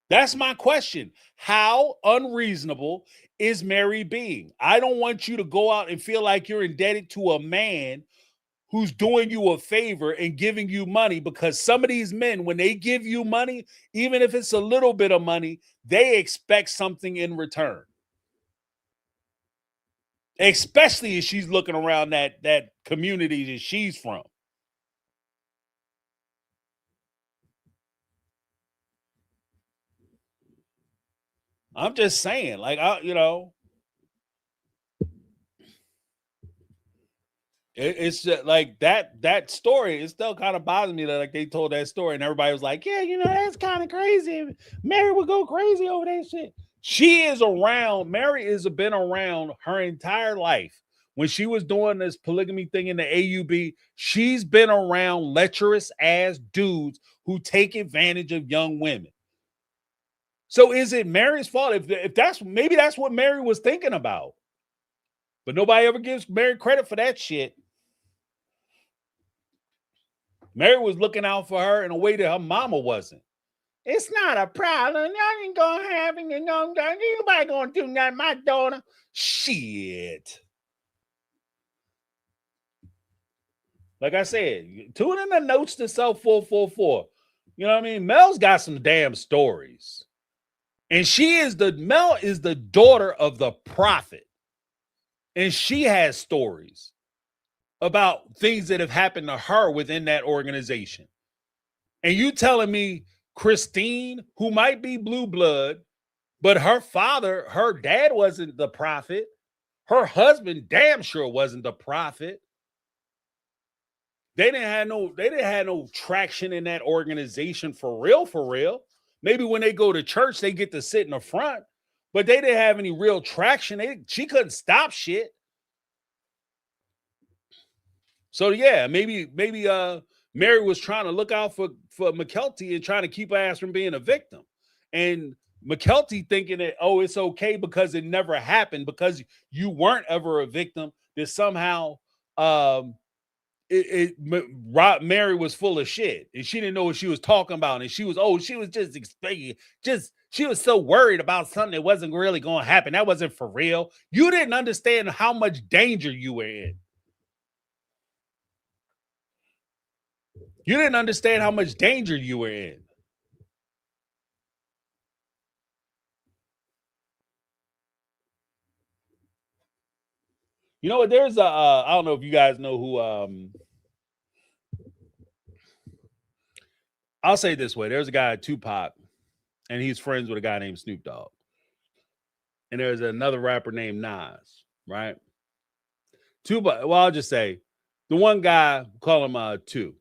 That's my question. How unreasonable is Mary being? I don't want you to go out and feel like you're indebted to a man who's doing you a favor and giving you money, because some of these men, when they give you money, even if it's a little bit of money, they expect something in return. Especially if she's looking around that community that she's from. I'm just saying, like, it's just like that story. It still kind of bothers me that like they told that story and everybody was like, yeah, that's kind of crazy. Mary would go crazy over that shit. Mary has been around her entire life. When she was doing this polygamy thing in the AUB, she's been around lecherous ass dudes who take advantage of young women. So is it Mary's fault? If maybe that's what Mary was thinking about. But nobody ever gives Mary credit for that shit. Mary was looking out for her in a way that her mama wasn't. It's not a problem. Nothing gonna happen. Nobody gonna do nothing. My daughter. Shit. Like I said, tune in the notes to Self 444. You know what I mean? Mel's got some damn stories. And Mel is the daughter of the prophet. And she has stories about things that have happened to her within that organization. And you telling me Christine, who might be blue blood, but her dad wasn't the prophet. Her husband damn sure wasn't the prophet. They didn't have no traction in that organization for real. Maybe when they go to church, they get to sit in the front, but they didn't have any real traction. She couldn't stop shit. So yeah, maybe Mary was trying to look out for McKelty and trying to keep her ass from being a victim. And McKelty thinking that, oh, it's okay because it never happened, because you weren't ever a victim, that somehow Mary was full of shit and she didn't know what she was talking about. And she was she was so worried about something that wasn't really going to happen. That wasn't for real. You didn't understand how much danger you were in. You didn't understand how much danger you were in. You know what? There's I don't know if you guys know who, I'll say it this way. There's a guy, Tupac, and he's friends with a guy named Snoop Dogg. And there's another rapper named Nas, right? Tupac, well, I'll just say the one guy, call him Two.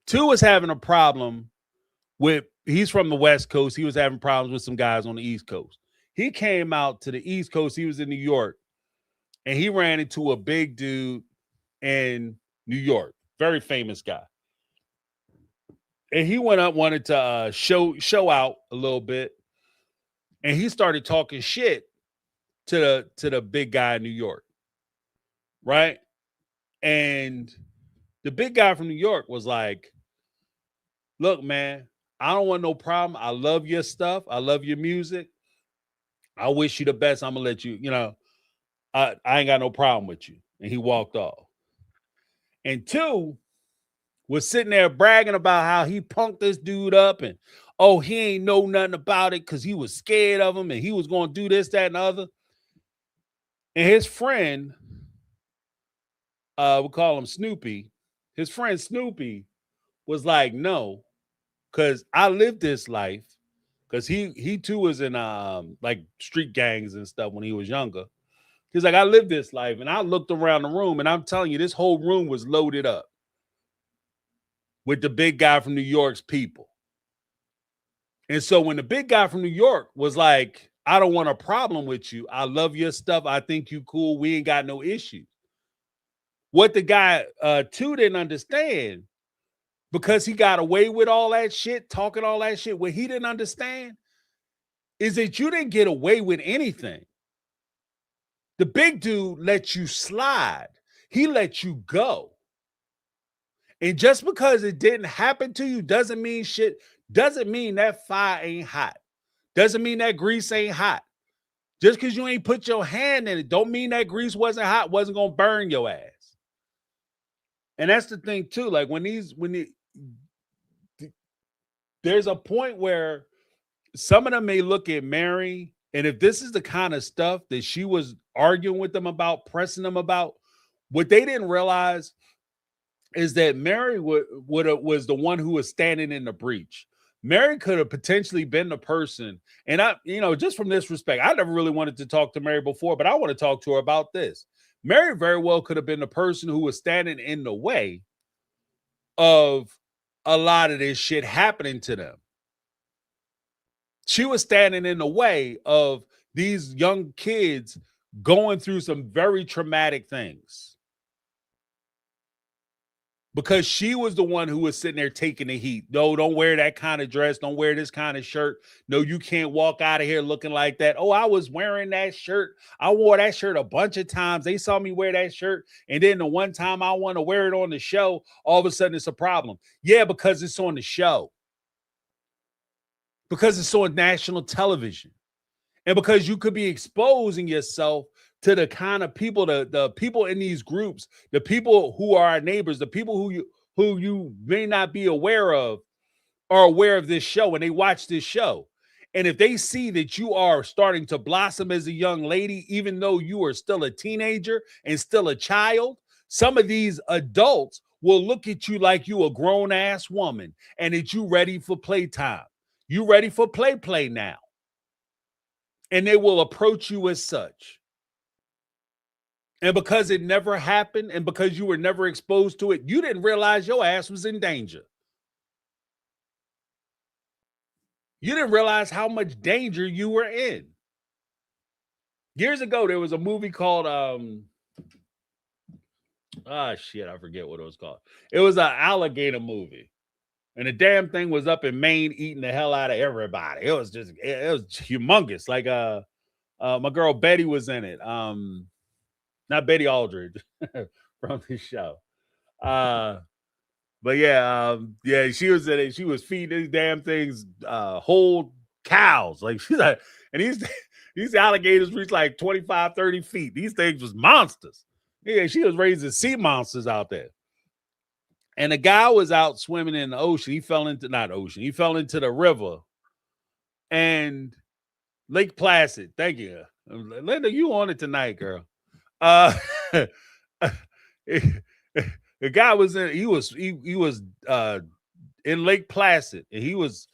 Two was having a problem he's from the West Coast. He was having problems with some guys on the East Coast. He came out to the East Coast. He was in New York. And he ran into a big dude in New York, very famous guy. And he went up, wanted to show out a little bit. And he started talking shit to the big guy in New York. Right? And the big guy from New York was like, look, man, I don't want no problem. I love your stuff. I love your music. I wish you the best. I'm going to let you, I ain't got no problem with you. And he walked off. And Two was sitting there bragging about how he punked this dude up and, oh, he ain't know nothing about it because he was scared of him and he was going to do this, that, and the other. And his friend, we call him Snoopy, his friend Snoopy was like, no, because I lived this life, because he too was in like street gangs and stuff when he was younger. He's like, I lived this life, and I looked around the room, and I'm telling you, this whole room was loaded up with the big guy from New York's people. And so when the big guy from New York was like, I don't want a problem with you. I love your stuff. I think you cool. We ain't got no issues. What the guy two didn't understand, because he got away with all that shit, talking all that shit, what he didn't understand is that you didn't get away with anything. The big dude let you slide. He let you go. And just because it didn't happen to you doesn't mean shit. Doesn't mean that fire ain't hot. Doesn't mean that grease ain't hot. Just because you ain't put your hand in it don't mean that grease wasn't hot, wasn't going to burn your ass. And that's the thing too. Like there's a point where some of them may look at Mary, and if this is the kind of stuff that she was arguing with them about, pressing them about, what they didn't realize is that Mary was the one who was standing in the breach. Mary could have potentially been the person, and just from this respect, I never really wanted to talk to Mary before, but I want to talk to her about this. Mary very well could have been the person who was standing in the way of a lot of this shit happening to them. She was standing in the way of these young kids going through some very traumatic things. Because she was the one who was sitting there taking the heat. No, don't wear that kind of dress. Don't wear this kind of shirt. No, you can't walk out of here looking like that. Oh, I was wearing that shirt. I wore that shirt a bunch of times. They saw me wear that shirt. And then the one time I want to wear it on the show, all of a sudden it's a problem. Yeah, because it's on the show. Because it's on national television. And because you could be exposing yourself to the kind of people, the people in these groups, the people who are our neighbors, the people who you may not be aware of are aware of this show, and they watch this show. And if they see that you are starting to blossom as a young lady, even though you are still a teenager and still a child, some of these adults will look at you like you a grown-ass woman and that you ready for playtime. You ready for play now. And they will approach you as such. And because it never happened and because you were never exposed to it, you didn't realize your ass was in danger. You didn't realize how much danger you were in. Years ago, there was a movie called, I forget what it was called. It was an alligator movie. And the damn thing was up in Maine eating the hell out of everybody. It was humongous. Like my girl Betty was in it. Not Betty Aldridge from the show. But she was in it. She was feeding these damn things whole cows. Like she's like, and these alligators reach like 25, 30 feet. These things was monsters. Yeah, she was raising sea monsters out there. And the guy was out swimming in the ocean. He fell into the river. And Lake Placid. Thank you. Linda, you on it tonight, girl. The guy was in Lake Placid, and he was,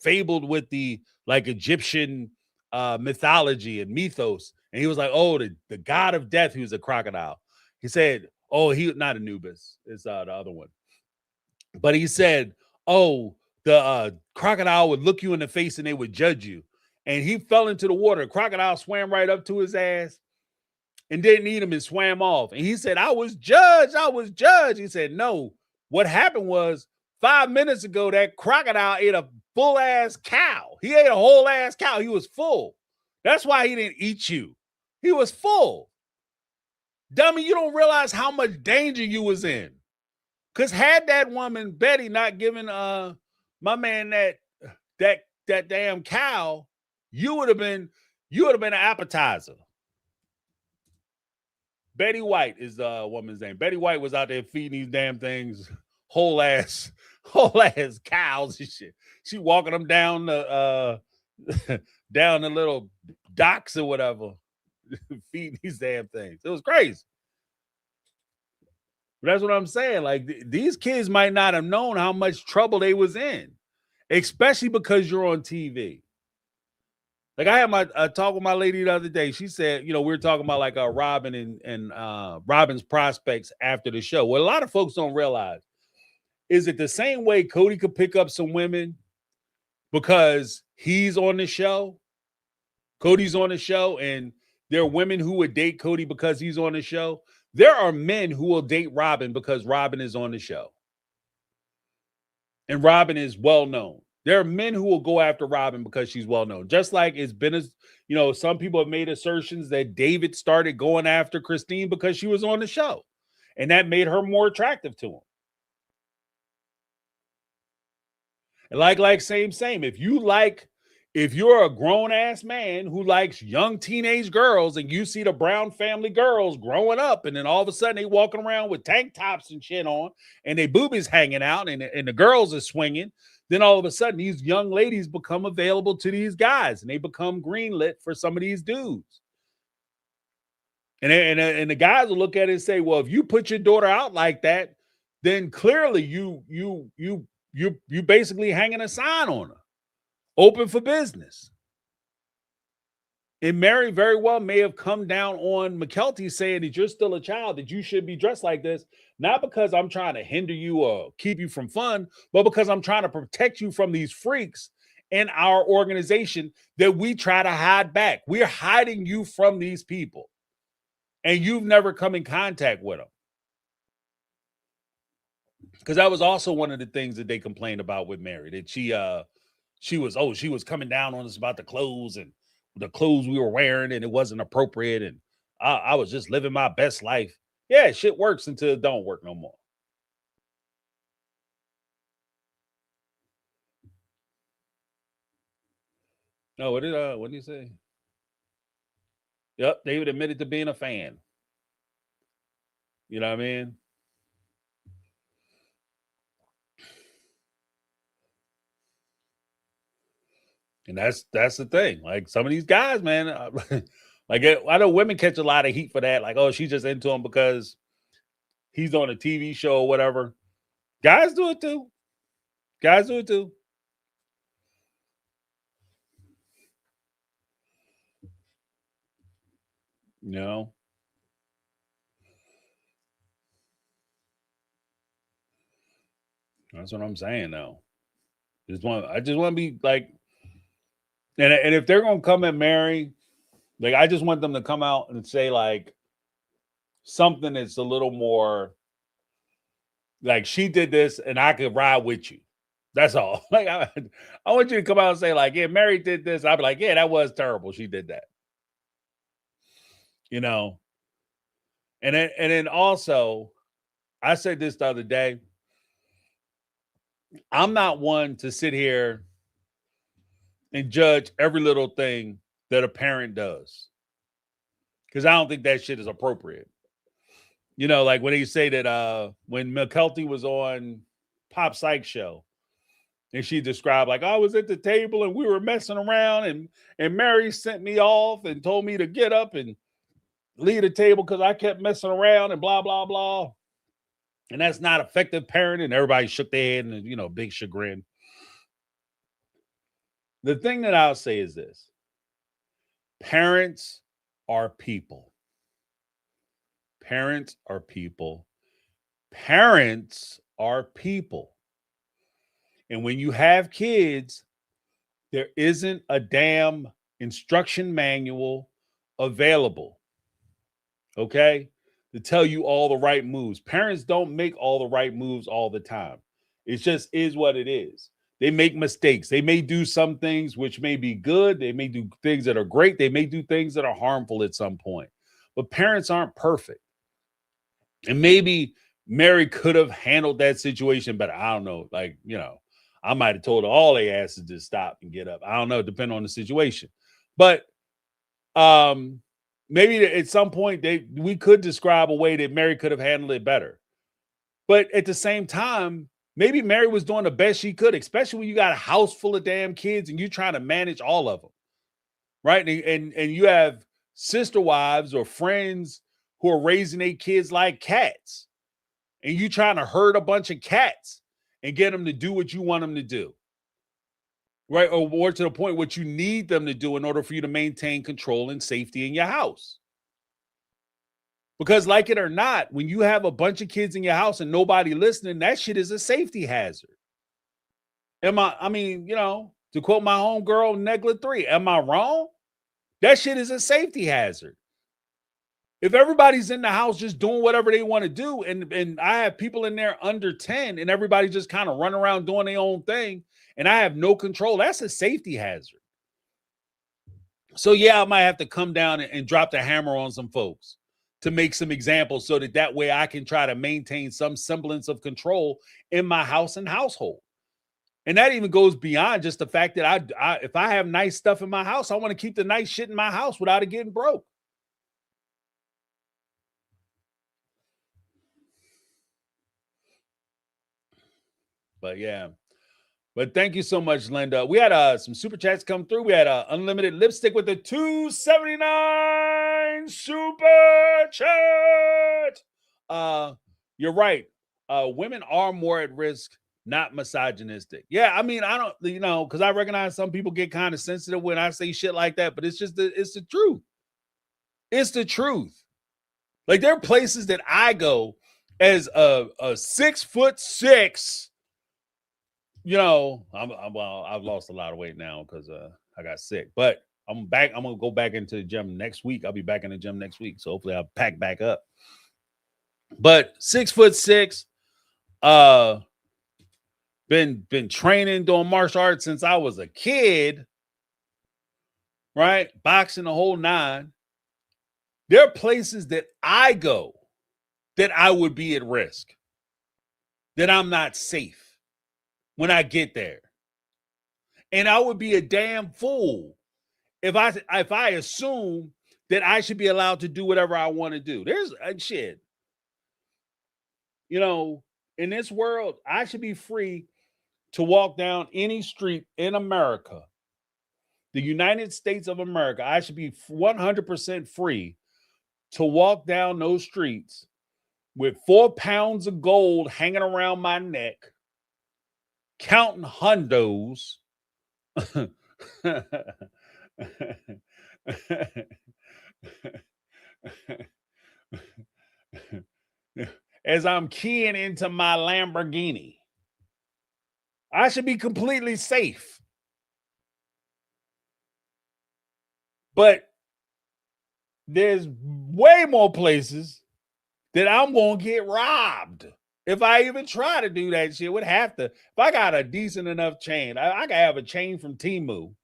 fabled with the like Egyptian mythology and mythos. And he was like, oh, the god of death, he was a crocodile. He said, oh, he not Anubis, it's the other one. But he said, oh, the crocodile would look you in the face and they would judge you. And he fell into the water. Crocodile swam right up to his ass and didn't eat him and swam off. And he said, I was judged. He said, no, what happened was 5 minutes ago, that crocodile ate a full ass cow. He ate a whole ass cow. He was full. That's why he didn't eat you. He was full. Dummy, you don't realize how much danger you was in. Because had that woman, Betty, not given my man that damn cow, you would have been an appetizer. Betty White is the woman's name. Betty White was out there feeding these damn things whole ass cows and shit. She walking them down the down the little docks or whatever, feeding these damn things. It was crazy. But that's what I'm saying. Like these kids might not have known how much trouble they was in. especially because you're on TV. Like I had my talk with my lady the other day. She said, we were talking about like Robin and Robin's prospects after the show. What a lot of folks don't realize is it the same way Cody could pick up some women because he's on the show. Cody's on the show, and there are women who would date Cody because he's on the show. There are men who will date Robin because Robin is on the show. And Robin is well known. There are men who will go after Robin because she's well known. Just like it's been, some people have made assertions that David started going after Christine because she was on the show. And that made her more attractive to him. And like, same. If you're a grown-ass man who likes young teenage girls and you see the Brown family girls growing up and then all of a sudden they walking around with tank tops and shit on and their boobies hanging out and the girls are swinging, then all of a sudden these young ladies become available to these guys and they become greenlit for some of these dudes. And the guys will look at it and say, well, if you put your daughter out like that, then clearly you basically hanging a sign on her. Open for business. And Mary very well may have come down on McKelty saying that you're still a child, that you should be dressed like this, not because I'm trying to hinder you or keep you from fun, but because I'm trying to protect you from these freaks in our organization that we try to hide back. We're hiding you from these people. And you've never come in contact with them. Because that was also one of the things that they complained about with Mary, that she was coming down on us about the clothes and the clothes we were wearing, and it wasn't appropriate. And I was just living my best life. Yeah, shit works until it don't work no more. No, what did he say? Yep, David admitted to being a fan. You know what I mean? And that's the thing. Like some of these guys, man, like I know women catch a lot of heat for that. Like, oh, she's just into him because he's on a TV show or whatever. Guys do it too. You know? That's what I'm saying now. I just want to be like, and if they're gonna come at Mary, like I just want them to come out and say like something that's a little more like she did this and I could ride with you. That's all. Like I want you to come out and say like, yeah, Mary did this. I'd be like, yeah, that was terrible. She did that. You know. And then also, I said this the other day. I'm not one to sit here and judge every little thing that a parent does. Because I don't think that shit is appropriate. You know, like when they say that when McKelty was on Pop Psych show, and she described like, I was at the table and we were messing around and Mary sent me off and told me to get up and leave the table because I kept messing around and blah, blah, blah. And that's not effective parenting. Everybody shook their head and, big chagrin. The thing that I'll say is this. Parents are people. Parents are people. Parents are people. And when you have kids, there isn't a damn instruction manual available. Okay? To tell you all the right moves. Parents don't make all the right moves all the time. It just is what it is. They make mistakes. They may do some things which may be good. They may do things that are great. They may do things that are harmful at some point. But parents aren't perfect. And maybe Mary could have handled that situation, but I don't know. Like, I might have told her all they asses to stop and get up. I don't know, depending on the situation. But maybe at some point we could describe a way that Mary could have handled it better. But at the same time, maybe Mary was doing the best she could, especially when you got a house full of damn kids and you're trying to manage all of them. Right? And you have sister wives or friends who are raising their kids like cats. And you trying to herd a bunch of cats and get them to do what you want them to do. right? Or more to the point, what you need them to do in order for you to maintain control and safety in your house. Because like it or not, when you have a bunch of kids in your house and nobody listening, that shit is a safety hazard. I mean, you know, to quote my homegirl, Negla 3, am I wrong? That shit is a safety hazard. If everybody's in the house just doing whatever they want to do, and I have people in there under 10 and everybody just kind of run around doing their own thing, and I have no control, that's a safety hazard. So yeah, I might have to come down and drop the hammer on some folks to make some examples so that way I can try to maintain some semblance of control in my house and household. And that even goes beyond just the fact that if I have nice stuff in my house, I want to keep the nice shit in my house without it getting broke. But yeah. But thank you so much, Linda. We had some super chats come through. We had unlimited lipstick with the $2.79 super chat. You're right. Women are more at risk, not misogynistic. Yeah, I mean, I don't, you know, because I recognize some people get kind of sensitive when I say shit like that, but it's just it's the truth. It's the truth. Like, there are places that I go as a 6'6", you know, I've lost a lot of weight now because I got sick, but I'm back. I'm gonna go back into the gym next week. I'll be back in the gym next week, so hopefully I'll pack back up. But 6'6", been training, doing martial arts since I was a kid, right? Boxing the whole nine. There are places that I go that I would be at risk, that I'm not safe when I get there. And I would be a damn fool if I assume that I should be allowed to do whatever I want to do. There's shit. You know, in this world, I should be free to walk down any street in America, the United States of America. I should be 100% free to walk down those streets with 4 pounds of gold hanging around my neck, counting hundos, as I'm keying into my Lamborghini. I should be completely safe. But there's way more places that I'm going to get robbed. If I even try to do that shit, would have to. If I got a decent enough chain, I could have a chain from Temu,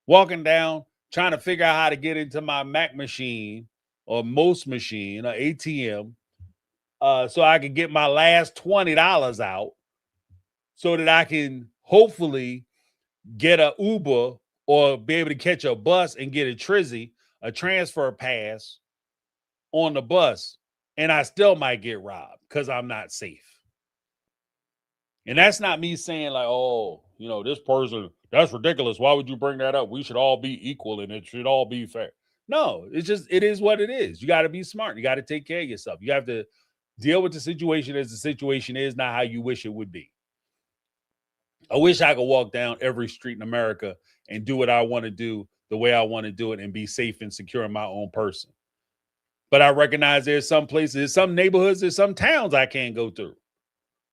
walking down, trying to figure out how to get into my Mac machine or most machine, or ATM, so I can get my last $20 out so that I can hopefully get a Uber or be able to catch a bus and get a Trizzy, a transfer pass on the bus. And I still might get robbed because I'm not safe. And that's not me saying like, oh, you know, this person, that's ridiculous. Why would you bring that up? We should all be equal and it should all be fair. No, it's just, it is what it is. You got to be smart. You got to take care of yourself. You have to deal with the situation as the situation is, not how you wish it would be. I wish I could walk down every street in America and do what I want to do the way I want to do it and be safe and secure in my own person. But I recognize there's some places, there's some neighborhoods, there's some towns I can't go through.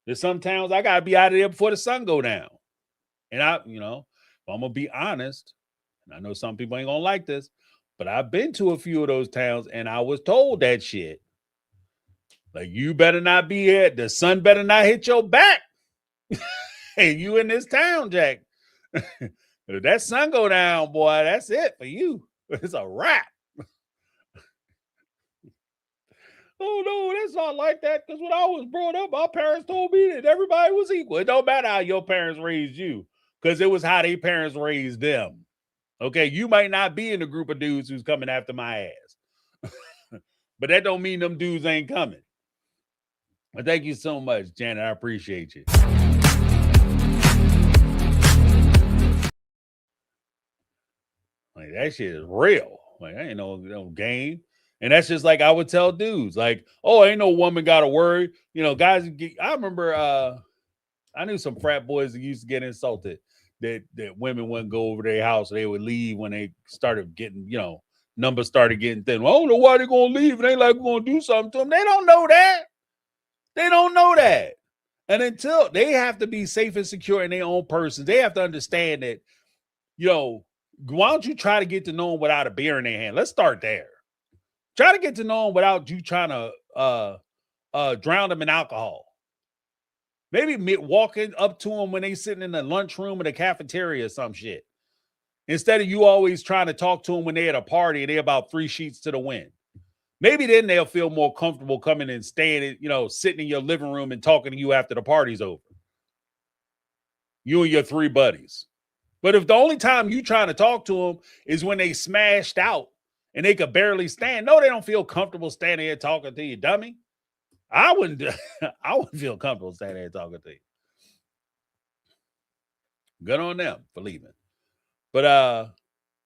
There's some towns I got to be out of there before the sun go down. And you know, if I'm going to be honest, and I know some people ain't going to like this, but I've been to a few of those towns and I was told that shit. Like, you better not be here. The sun better not hit your back. And you in this town, Jack. If that sun go down, boy, that's it for you. It's a wrap. Oh, no, that's not like that. Because when I was brought up, my parents told me that everybody was equal. It don't matter how your parents raised you, because it was how their parents raised them. Okay, you might not be in the group of dudes who's coming after my ass. But that don't mean them dudes ain't coming. But thank you so much, Janet. I appreciate you. Like, that shit is real. Like, I ain't no game. And that's just like I would tell dudes, like, oh, ain't no woman got to worry. You know, guys, I remember I knew some frat boys that used to get insulted. that women wouldn't go over their house. They would leave when they started getting, numbers started getting thin. Well, I don't know why they're going to leave. It ain't like we're going to do something to them. They don't know that. They don't know that. And until they have to be safe and secure in their own persons, they have to understand that, why don't you try to get to know them without a beer in their hand? Let's start there. Try to get to know them without you trying to drown them in alcohol. Maybe walking up to them when they sitting in the lunchroom or the cafeteria or some shit. Instead of you always trying to talk to them when they're at a party and they're about 3 sheets to the wind. Maybe then they'll feel more comfortable coming and staying, sitting in your living room and talking to you after the party's over. You and your 3 buddies. But if the only time you trying to talk to them is when they smashed out and they could barely stand, no, they don't feel comfortable standing here talking to you, dummy. I wouldn't feel comfortable standing there talking to you. Good on them for leaving. But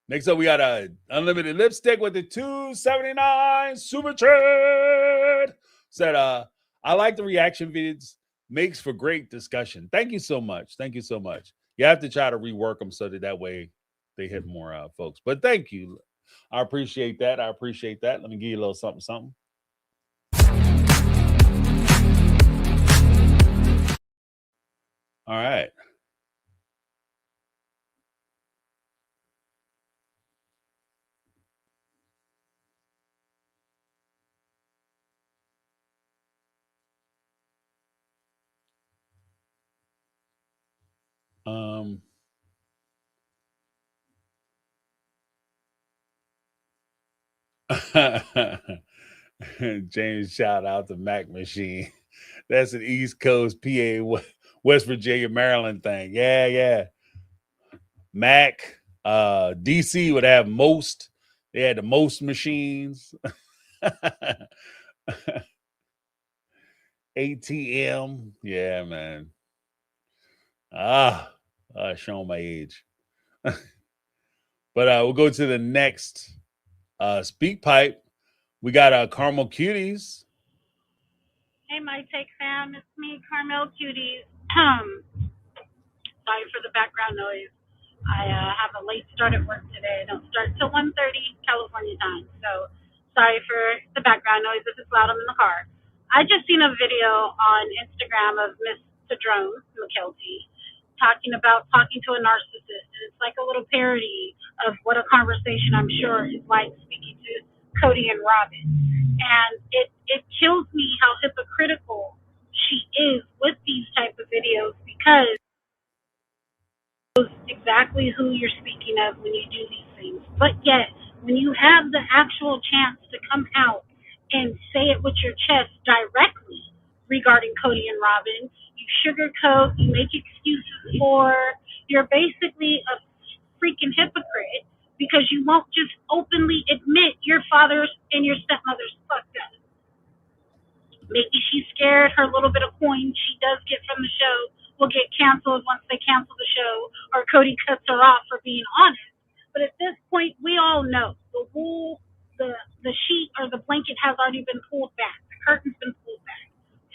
next up we got a unlimited lipstick with the $2.79 super chat. Said I like the reaction vids. Makes for great discussion. Thank you so much. Thank you so much. You have to try to rework them so that way they hit more folks. But thank you. I appreciate that. Let me give you a little something. All right. James, shout out to Mac Machine. That's an East Coast PA, West Virginia, Maryland thing. Yeah. Mac, DC would have most. They had the most machines. ATM. Yeah, man. Showing my age. But we'll go to the next SpeakPipe. We got Caramel Cuties. Hey, my Take fam, it's me, Carmel Cuties. Sorry for the background noise. I have a late start at work today. I don't start till 1:30 California time. So sorry for the background noise. If it's loud, I'm in the car. I just seen a video on Instagram of Miss Padrone McKelty talking to a narcissist. And it's like a little parody of what a conversation I'm sure is like speaking to Cody and Robin. And it kills me how hypocritical she is with these type of videos, because exactly who you're speaking of when you do these things. But yet, when you have the actual chance to come out and say it with your chest directly regarding Cody and Robin, you sugarcoat, you make excuses you're basically a freaking hypocrite, because you won't just openly admit your father's and your stepmother's fucked up. Maybe she's scared her little bit of coin she does get from the show will get canceled once they cancel the show, or Cody cuts her off for being honest. But at this point, we all know the wool, the sheet or the blanket has already been pulled back. The curtain's been pulled back.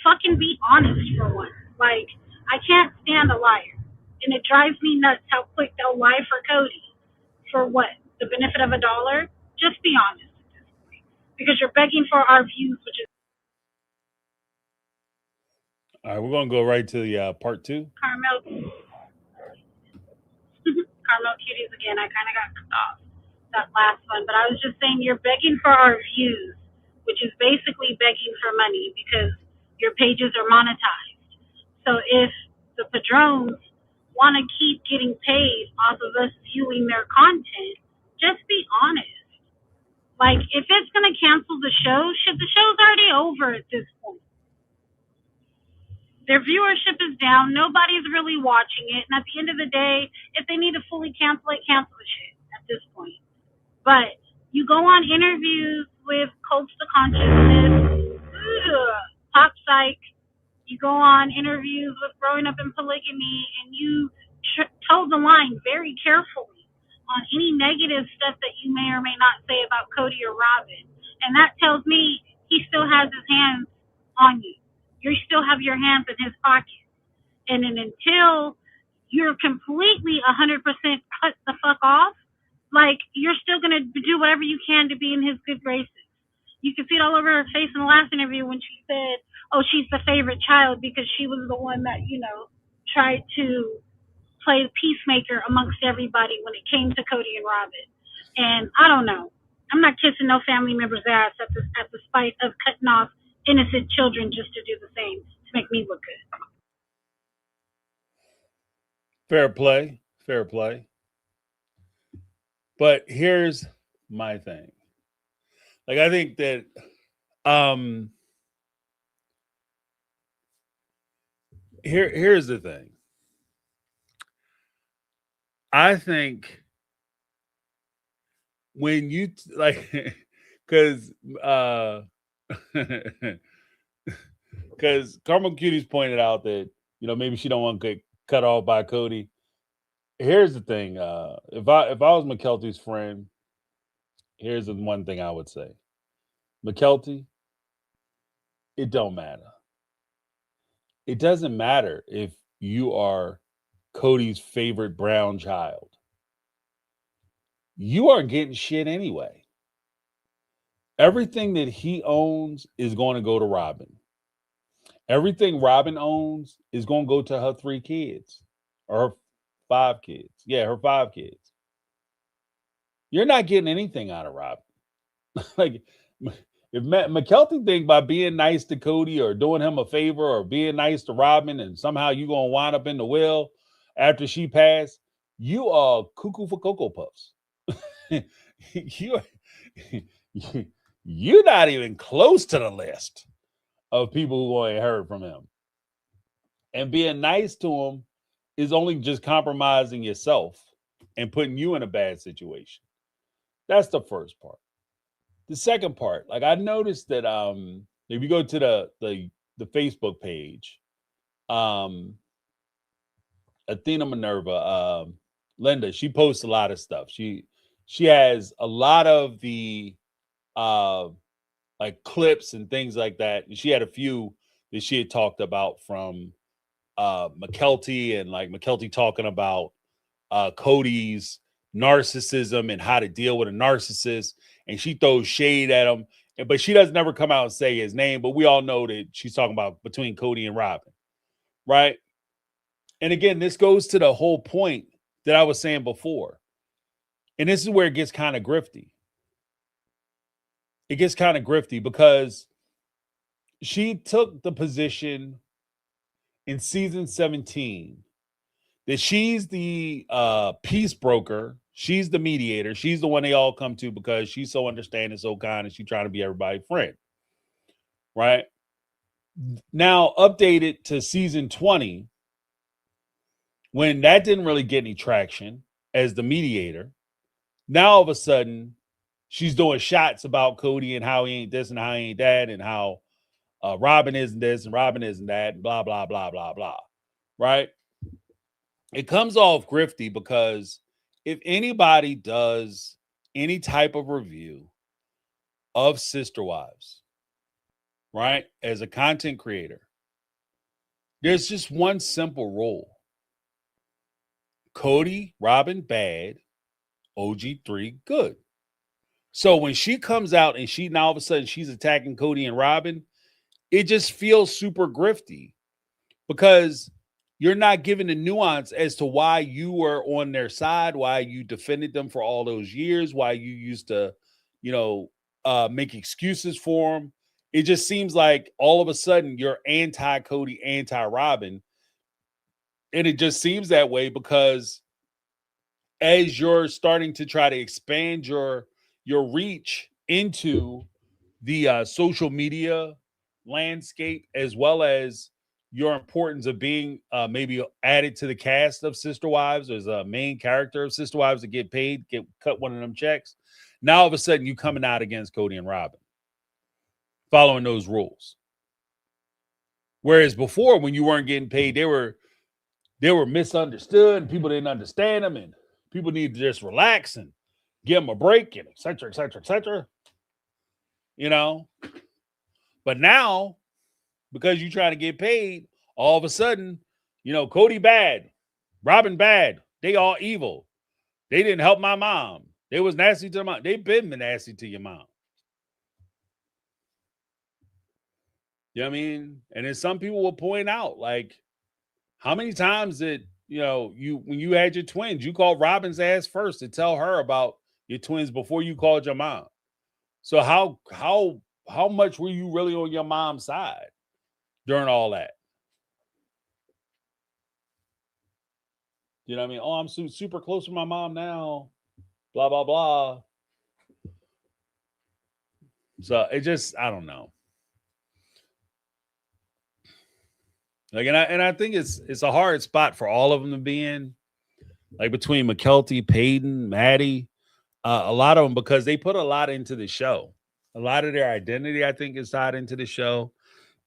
Fucking be honest for once. Like, I can't stand a liar. And it drives me nuts how quick they'll lie for Cody. For what? The benefit of $1? Just be honest at this point. Because you're begging for our views, which is All right, we're going to go right to the part 2. Carmel Cuties again. I kind of got cut off that last one, but I was just saying you're begging for our views, which is basically begging for money because your pages are monetized. So if the Padrones want to keep getting paid off of us viewing their content, just be honest. Like, if it's going to cancel the show, the show's already over at this point. Their viewership is down. Nobody's really watching it. And at the end of the day, if they need to fully cancel it, cancel the shit at this point. But you go on interviews with Cults to Consciousness, Pop Psych. You go on interviews with Growing Up in Polygamy, and you toe the line very carefully on any negative stuff that you may or may not say about Cody or Robin. And that tells me he still has his hands on you. You still have your hands in his pocket. And then until you're completely 100% cut the fuck off, like you're still gonna do whatever you can to be in his good graces. You can see it all over her face in the last interview when she said, "Oh, she's the favorite child because she was the one that tried to play the peacemaker amongst everybody when it came to Cody and Robin." And I don't know. I'm not kissing no family member's ass at the spite of cutting off innocent children just to do the same to make me look good. Fair play. Fair play. But here's my thing. Like, I think that here's the thing. I think when you like, because Carmel Cutie's pointed out that maybe she don't want to get cut off by Cody. Here's the thing. If I was McKelty's friend, here's the one thing I would say. McKelty, it don't matter. It doesn't matter if you are Cody's favorite brown child. You aren't getting shit anyway. Everything that he owns is going to go to Robin. Everything Robin owns is going to go to her 3 kids or her 5 kids. Yeah, her 5 kids. You're not getting anything out of Robin. Like, if McKelty think by being nice to Cody or doing him a favor or being nice to Robin and somehow you're going to wind up in the well after she passed, you are cuckoo for Cocoa Puffs. You're not even close to the list of people who want to heard from him. And being nice to him is only just compromising yourself and putting you in a bad situation. That's the first part. The second part, like I noticed that if you go to the Facebook page, Athena Minerva, Linda, she posts a lot of stuff. She has a lot of the like clips and things like that. And she had a few that she had talked about from McKelty, and like McKelty talking about Cody's narcissism and how to deal with a narcissist. And she throws shade at him, but she doesn't ever come out and say his name. But we all know that she's talking about between Cody and Robin, right? And again, this goes to the whole point that I was saying before. And this is where it gets kind of grifty. It gets kind of grifty because she took the position in season 17 that she's the peace broker. She's the mediator. She's the one they all come to because she's so understanding, so kind, and she's trying to be everybody's friend. Right? Now, updated to season 20, when that didn't really get any traction as the mediator, now all of a sudden, she's doing shots about Cody and how he ain't this and how he ain't that and how Robin isn't this and Robin isn't that and blah, blah, blah, blah, blah. Right? It comes off grifty because if anybody does any type of review of Sister Wives, right, as a content creator, there's just one simple rule. Cody, Robin, bad. OG3, good. So when she comes out and now all of a sudden she's attacking Cody and Robin, it just feels super grifty because you're not given the nuance as to why you were on their side, why you defended them for all those years, why you used to, make excuses for them. It just seems like all of a sudden you're anti-Cody, anti-Robin. And it just seems that way because as you're starting to try to expand your reach into the social media landscape, as well as your importance of being maybe added to the cast of Sister Wives as a main character of Sister Wives to get paid, cut one of them checks. Now all of a sudden you coming out against Cody and Robin, following those rules. Whereas before, when you weren't getting paid, they were misunderstood and people didn't understand them and people need to just relax and give them a break and et cetera, et cetera, et cetera. But now, because you trying to get paid, all of a sudden, Cody bad. Robin bad. They all evil. They didn't help my mom. They was nasty to my. They been nasty to your mom. You know what I mean? And then some people will point out, like, how many times did you when you had your twins, you called Robin's ass first to tell her about your twins before you called your mom. So how much were you really on your mom's side during all that? You know what I mean? Oh, I'm super close with my mom now. Blah blah blah. So it just, I don't know. Like, and I think it's a hard spot for all of them to be in. Like between McKelty, Peyton, Maddie, a lot of them, because they put a lot into the show. A lot of their identity, I think, is tied into the show,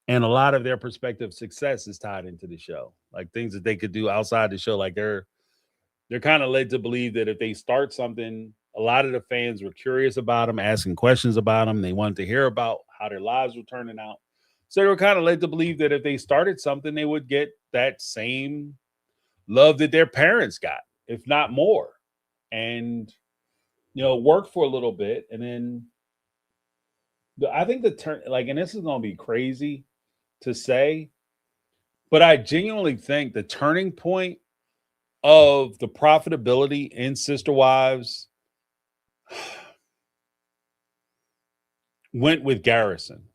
and a lot of their prospective success is tied into the show. Like things that they could do outside the show. Like they're kind of led to believe that if they start something, a lot of the fans were curious about them, asking questions about them. They wanted to hear about how their lives were turning out. So they were kind of led to believe that if they started something, they would get that same love that their parents got, if not more. And, work for a little bit. And then I think the turn, like, and this is going to be crazy to say, but I genuinely think the turning point of the profitability in Sister Wives went with Garrison.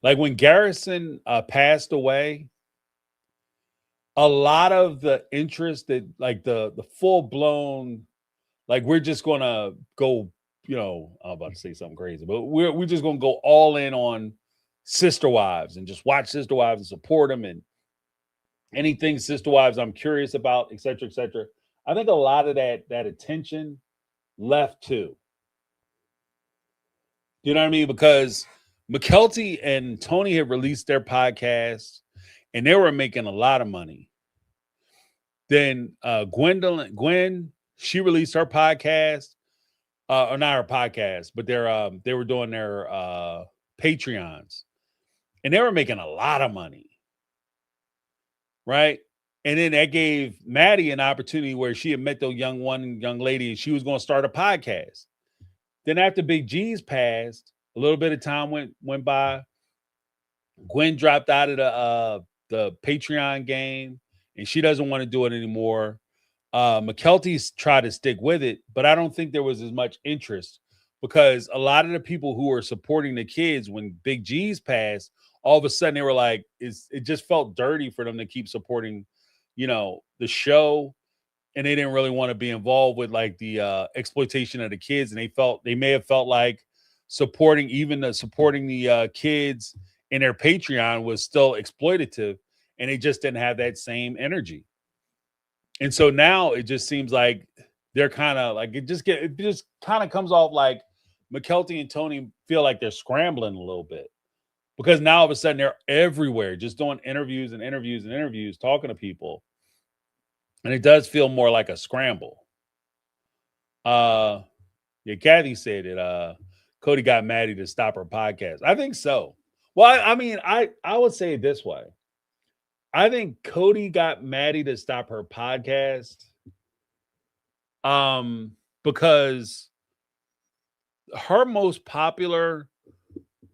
Like when Garrison passed away, a lot of the interest that, like the full blown, like we're just gonna go, I'm about to say something crazy, but we're just gonna go all in on Sister Wives and just watch Sister Wives and support them and anything Sister Wives I'm curious about, et cetera, et cetera. I think a lot of that attention left too. You know what I mean? Because McKelty and Tony had released their podcast and they were making a lot of money. Then Gwen, she released her podcast, or not her podcast, but they were doing their Patreons, and they were making a lot of money, right? And then that gave Maddie an opportunity where she had met the young lady, and she was going to start a podcast. Then after Big G's passed, a little bit of time went by. Gwen dropped out of the Patreon game, and she doesn't want to do it anymore. McKelty's tried to stick with it, but I don't think there was as much interest because a lot of the people who were supporting the kids when Big G's passed, all of a sudden they were like, it just felt dirty for them to keep supporting, the show. And they didn't really want to be involved with like the exploitation of the kids. And they may have felt like supporting the kids in their Patreon was still exploitative, and they just didn't have that same energy. And so now it just seems like they're kind of like, it just kind of comes off like McKelty and Tony feel like they're scrambling a little bit because now all of a sudden they're everywhere, just doing interviews and interviews and interviews, talking to people. And it does feel more like a scramble. Yeah, Kathy said it. Cody got Maddie to stop her podcast. I think so. Well, I mean, I would say it this way. I think Cody got Maddie to stop her podcast because her most popular,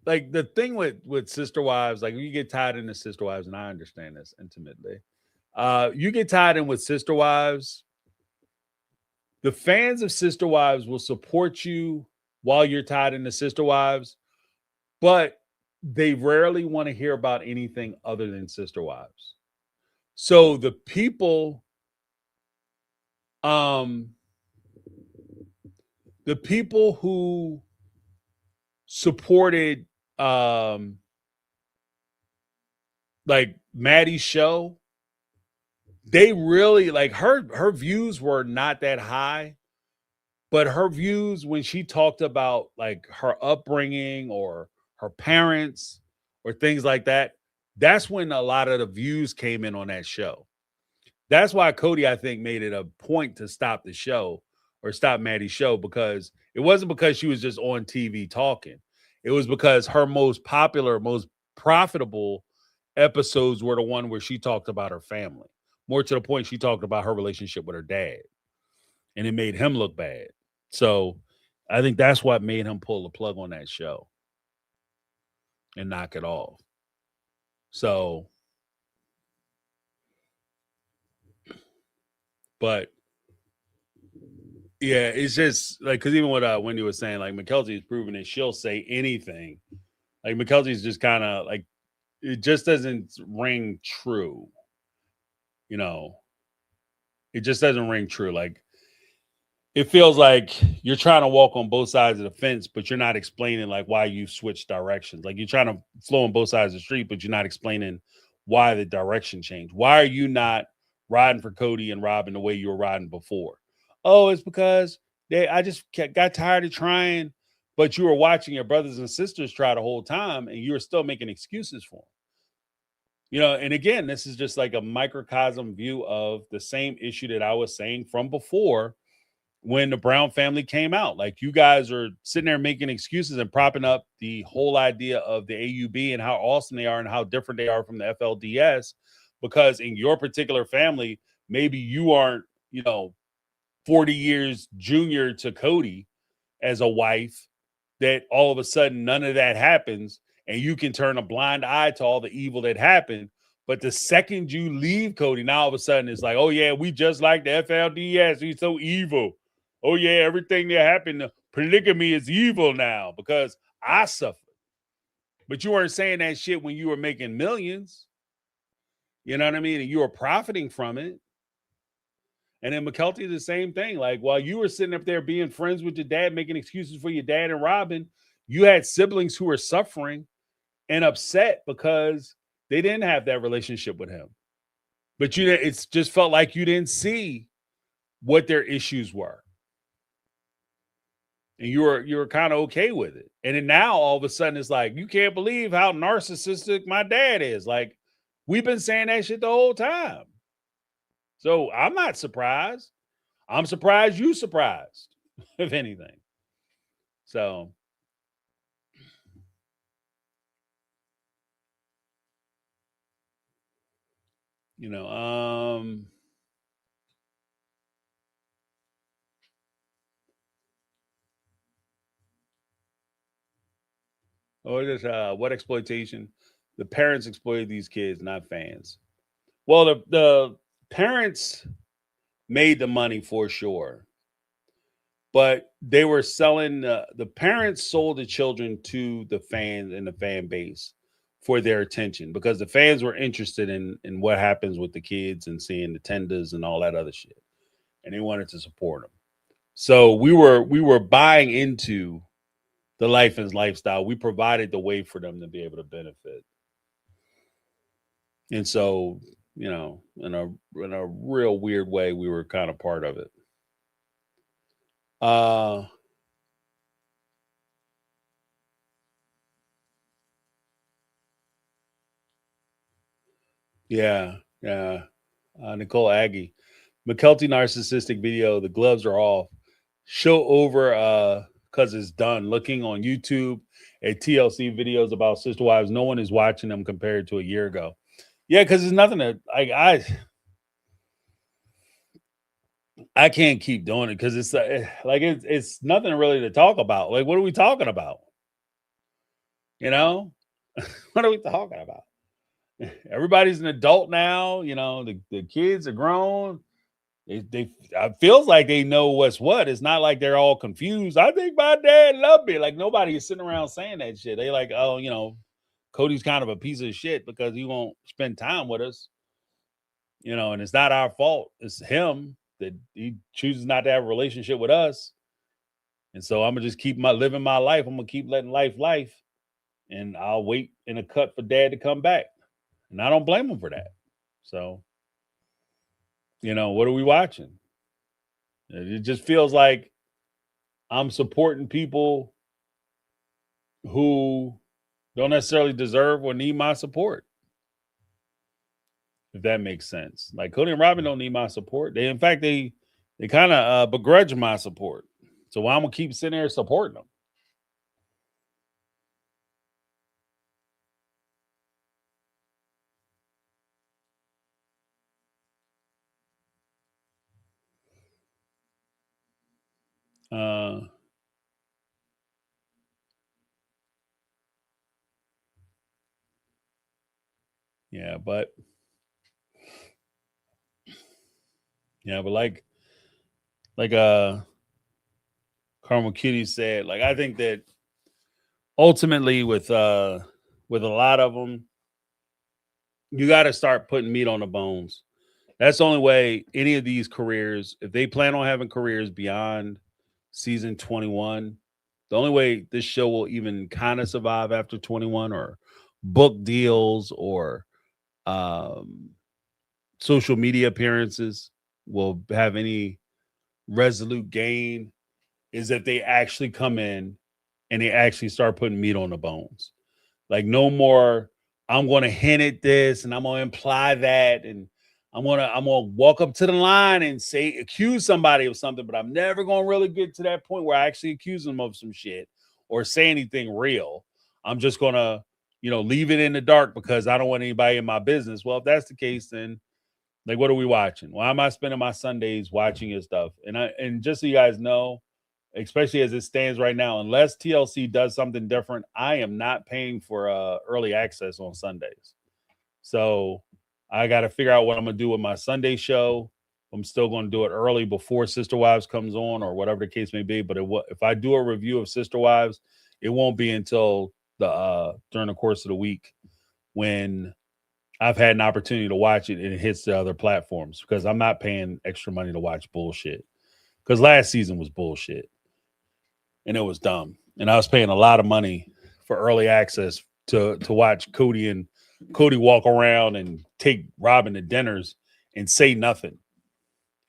like the thing with Sister Wives, like you get tied into Sister Wives, and I understand this intimately. You get tied in with Sister Wives. The fans of Sister Wives will support you while you're tied into Sister Wives, but they rarely want to hear about anything other than Sister Wives. So the people who supported like Maddie's show, they really like her views were not that high, but her views when she talked about like her upbringing or her parents or things like that, that's when a lot of the views came in on that show. That's why Cody, I think, made it a point to stop the show or stop Maddie's show, because it wasn't because she was just on TV talking. It was because her most popular, most profitable episodes were the one where she talked about her family. More to the point, she talked about her relationship with her dad, and it made him look bad. So I think that's what made him pull the plug on that show and knock it off. So, but yeah, it's just like, because even what Wendy was saying, like McKelty is proving that she'll say anything. Like McKelty's just kind of like, it just doesn't ring true. You know, it just doesn't ring true. Like, it feels like you're trying to walk on both sides of the fence, but you're not explaining like why you switched directions. Like, you're trying to flow on both sides of the street, but you're not explaining why the direction changed. Why are you not riding for Cody and Robin the way you were riding before? Oh, it's because I just got tired of trying, but you were watching your brothers and sisters try the whole time, and you were still making excuses for them. You know, and again, this is just like a microcosm view of the same issue that I was saying from before when the Brown family came out. Like, you guys are sitting there making excuses and propping up the whole idea of the AUB and how awesome they are and how different they are from the FLDS, because in your particular family, maybe you aren't, 40 years junior to Cody as a wife, that all of a sudden none of that happens and you can turn a blind eye to all the evil that happened. But the second you leave Cody, now all of a sudden it's like, oh yeah, we just like the FLDS. He's so evil. Oh yeah, everything that happened, polygamy is evil now because I suffered. But you weren't saying that shit when you were making millions. You know what I mean? And you were profiting from it. And then McKelty, the same thing. Like, while you were sitting up there being friends with your dad, making excuses for your dad and Robin, you had siblings who were suffering and upset because they didn't have that relationship with him. But it's just felt like you didn't see what their issues were. And you were kind of okay with it. And then now all of a sudden it's like, you can't believe how narcissistic my dad is. Like, we've been saying that shit the whole time. So I'm not surprised. I'm surprised you surprised, if anything. So, what exploitation? The parents exploited these kids, not fans. Well, the parents made the money for sure, but they were selling. The parents sold the children to the fans and the fan base for their attention, because the fans were interested in what happens with the kids and seeing the tenders and all that other shit, and they wanted to support them. So we were buying into the life and lifestyle. We provided the way for them to be able to benefit. And so, in a real weird way, we were kind of part of it. Yeah. Nicole Aggie, McKelty narcissistic video. The gloves are off. Show over because it's done. Looking on YouTube at TLC videos about sister wives. No one is watching them compared to a year ago. Yeah, because there's nothing that I can't keep doing it because it's like it's nothing really to talk about. Like, what are we talking about? What are we talking about? Everybody's an adult now. The kids are grown. They it feels like they know what's what. It's not like they're all confused. I think my dad loved me. Like, nobody is sitting around saying that shit. They like, oh, Cody's kind of a piece of shit because he won't spend time with us. And it's not our fault. It's him that he chooses not to have a relationship with us. And so I'm gonna just keep living my life. I'm gonna keep letting life, and I'll wait in a cut for dad to come back. And I don't blame him for that. So, what are we watching? It just feels like I'm supporting people who don't necessarily deserve or need my support. If that makes sense. Like, Cody and Robin don't need my support. In fact, they kind of begrudge my support. So why I'm gonna keep sitting there supporting them? Uh, yeah, but like Carmel Kitty said, like I think that ultimately with a lot of them, you got to start putting meat on the bones. That's the only way any of these careers, if they plan on having careers beyond season 21, the only way this show will even kind of survive after 21 or book deals or um, social media appearances will have any resolute gain is if they actually come in and they actually start putting meat on the bones. Like no more, I'm gonna hint at this and I'm gonna imply that, and I'm gonna walk up to the line and say accuse somebody of something, but I'm never gonna really get to that point where I actually accuse them of some shit or say anything real. I'm just gonna, leave it in the dark because I don't want anybody in my business. Well, if that's the case, then like what are we watching? Why am I spending my Sundays watching your stuff? And just so you guys know, especially as it stands right now, unless TLC does something different, I am not paying for early access on Sundays. So I got to figure out what I'm going to do with my Sunday show. I'm still going to do it early before Sister Wives comes on or whatever the case may be. But if I do a review of Sister Wives, it won't be until during the course of the week when I've had an opportunity to watch it and it hits the other platforms, because I'm not paying extra money to watch bullshit. Because last season was bullshit and it was dumb. And I was paying a lot of money for early access to watch Cody walk around and take Robin to dinners and say nothing.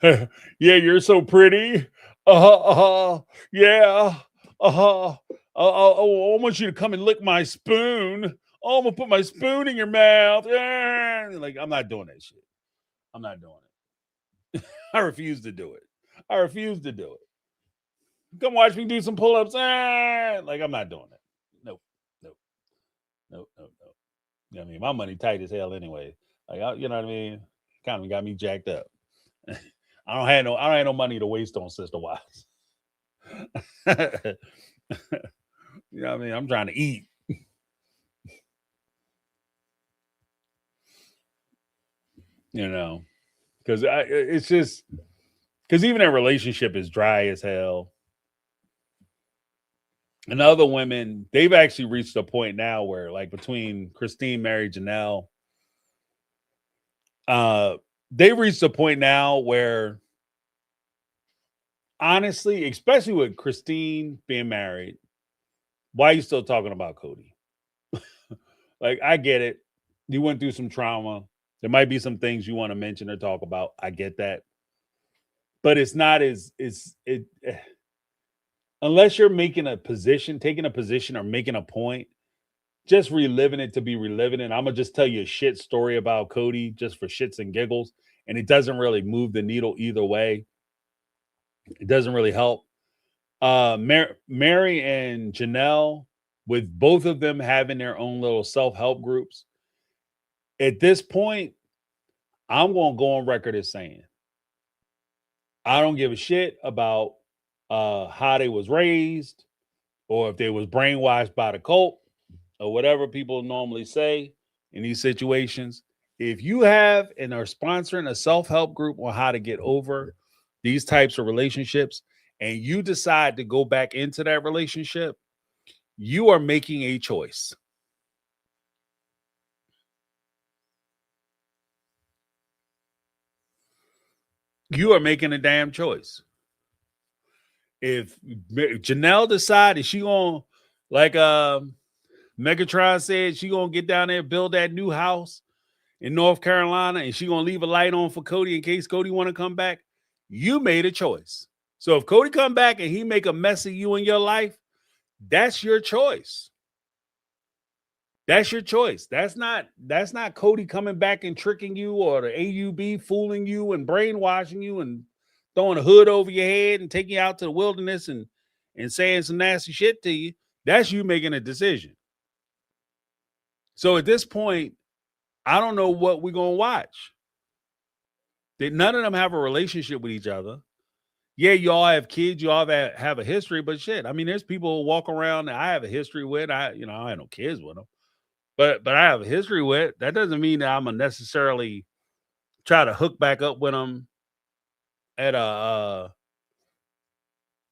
Yeah, you're so pretty. Yeah. I want you to come and lick my spoon. Oh, I'm gonna put my spoon in your mouth. Like, I'm not doing that shit. I'm not doing it. I refuse to do it. I refuse to do it. Come watch me do some pull-ups. Like, I'm not doing it. Nope. Nope. Nope. Nope. Nope. You know what I mean? My money tight as hell anyway. Like, you know what I mean? Kind of got me jacked up. I don't have no money to waste on Sister Wives. You know what I mean? I'm trying to eat. Because it's just because even their relationship is dry as hell. And other women, they've actually reached a point now where, like, between Christine, Mary, Janelle, they've reached a point now where, honestly, especially with Christine being married, why are you still talking about Cody? Like, I get it. You went through some trauma. There might be some things you want to mention or talk about. I get that. But it's not unless you're taking a position or making a point, just reliving it to be reliving it. I'm gonna just tell you a shit story about Cody just for shits and giggles, and it doesn't really move the needle either way. It doesn't really help. Mary and Janelle, with both of them having their own little self-help groups, at this point, I'm gonna go on record as saying I don't give a shit about how they was raised or if they was brainwashed by the cult or whatever people normally say in these situations. If you have and are sponsoring a self-help group on how to get over these types of relationships and you decide to go back into that relationship, you are making a choice. You are making a damn choice. If Janelle decided she gonna, like Megatron said, she gonna get down there, build that new house in North Carolina, and she gonna leave a light on for Cody in case Cody want to come back, you made a choice. So if Cody come back and he make a mess of you in your life, that's your choice. That's your choice. That's not Cody coming back and tricking you or the AUB fooling you and brainwashing you and throwing a hood over your head and taking you out to the wilderness and saying some nasty shit to you. That's you making a decision. So at this point, I don't know what we're going to watch. None of them have a relationship with each other. Yeah, you all have kids, you all have a history, but shit, I mean, there's people who walk around that I have a history with. I have no kids with them, but I have a history with. That doesn't mean that I'm gonna necessarily try to hook back up with them at a